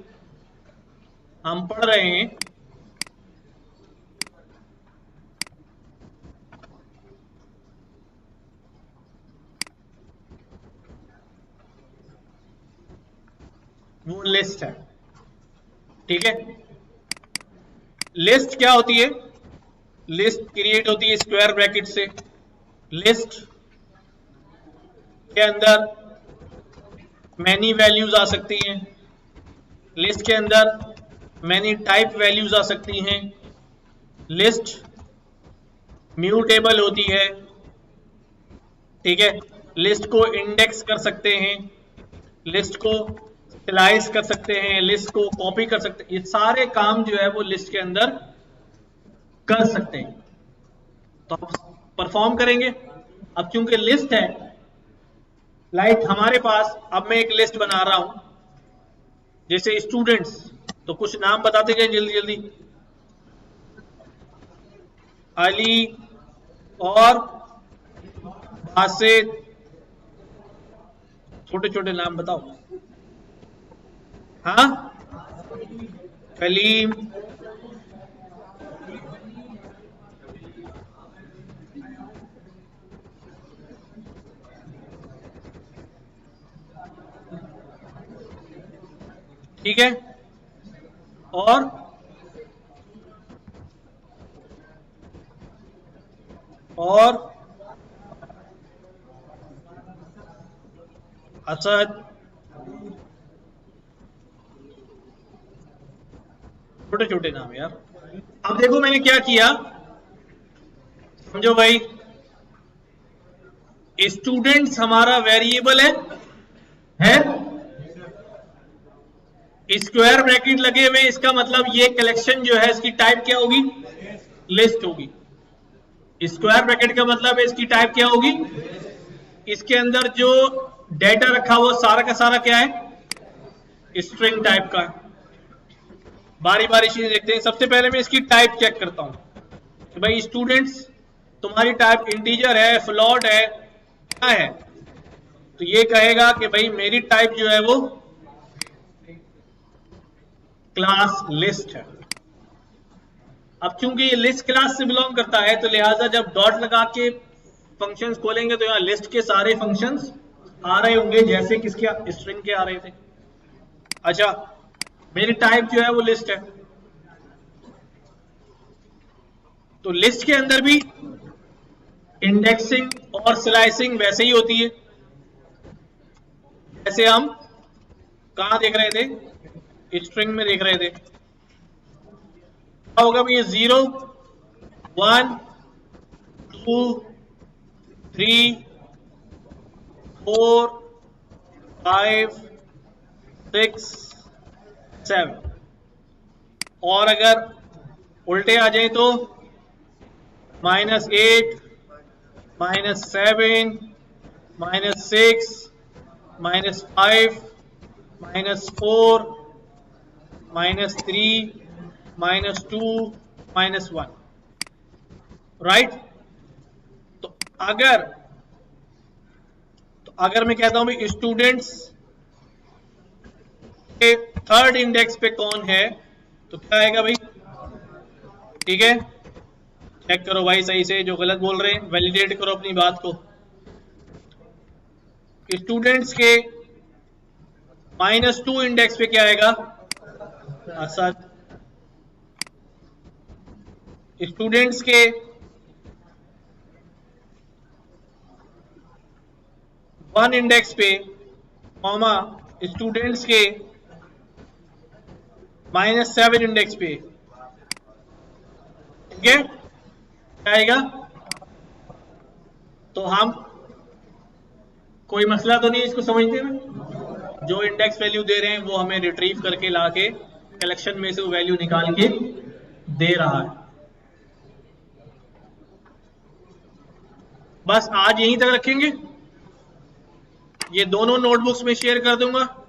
हम पढ़ रहे हैं वो लिस्ट है। ठीक है, लिस्ट क्या होती है, लिस्ट क्रिएट होती है स्क्वायर ब्रैकेट से। लिस्ट के अंदर मैनी वैल्यूज आ सकती हैं, लिस्ट के अंदर मैनी टाइप वैल्यूज आ सकती हैं, लिस्ट म्यूटेबल होती है। ठीक है, लिस्ट को इंडेक्स कर सकते हैं, लिस्ट को स्लाइस कर सकते हैं, लिस्ट को कॉपी कर सकते हैं, ये सारे काम जो है वो लिस्ट के अंदर कर सकते हैं। तो आप परफॉर्म करेंगे। अब क्योंकि लिस्ट है, लाइक हमारे पास, अब मैं एक लिस्ट बना रहा हूं जैसे स्टूडेंट्स, तो कुछ नाम बताते जाए जल्दी जल्दी। अली और बासित, छोटे छोटे नाम बताओ। हाँ, कलीम, ठीक है, और असद, छोटे छोटे नाम यार। अब देखो मैंने क्या किया, समझो भाई, स्टूडेंट्स हमारा वेरिएबल है? स्क्वायर ब्रैकेट लगे हुए, इसका मतलब ये कलेक्शन जो है इसकी टाइप क्या होगी? लिस्ट होगी। स्क्वायर ब्रैकेट का मतलब है इसकी टाइप क्या होगी? इसके अंदर जो डेटा रखा हुआ सारा का सारा क्या है? स्ट्रिंग टाइप का है। बारी बारी चीजें देखते हैं। सबसे पहले मैं इसकी टाइप चेक करता हूं कि भाई स्टूडेंट्स तुम्हारी टाइप इंटीजर है, फ्लोट है, क्या है? तो ये कहेगा कि भाई मेरी टाइप जो है वो क्लास लिस्ट है। अब चूंकि ये लिस्ट क्लास से बिलोंग करता है तो लिहाजा जब डॉट लगा के फंक्शंस खोलेंगे तो यहाँ लिस्ट के सारे फंक्शंस आ रहे होंगे जैसे किसके स्ट्रिंग के आ रहे थे। अच्छा, मेरी टाइप जो है वो लिस्ट है, तो लिस्ट के अंदर भी इंडेक्सिंग और स्लाइसिंग वैसे ही होती है जैसे हम कहां देख रहे थे? स्ट्रिंग में देख रहे थे। क्या होगा भाई? 0 1 2 3 4 5 6 7, और अगर उल्टे आ जाए तो -8 -7 -6 -5 -4 -3 -2 -1, राइट? तो अगर मैं कहता हूं भाई स्टूडेंट्स के थर्ड इंडेक्स पे कौन है, तो क्या आएगा भाई? ठीक है, चेक करो भाई सही से, जो गलत बोल रहे हैं वैलिडेट करो अपनी बात को। स्टूडेंट्स के -2 इंडेक्स पे क्या आएगा? असद। स्टूडेंट्स के वन इंडेक्स पे कॉमा स्टूडेंट्स के -7 इंडेक्स पे, ठीक है, क्या आएगा? तो हम कोई मसला तो नहीं इसको समझते ना, जो इंडेक्स वैल्यू दे रहे हैं वो हमें रिट्रीव करके लाके कलेक्शन में से वो वैल्यू निकाल के दे रहा है। बस आज यहीं तक रखेंगे, ये दोनों नोटबुक्स में शेयर कर दूंगा।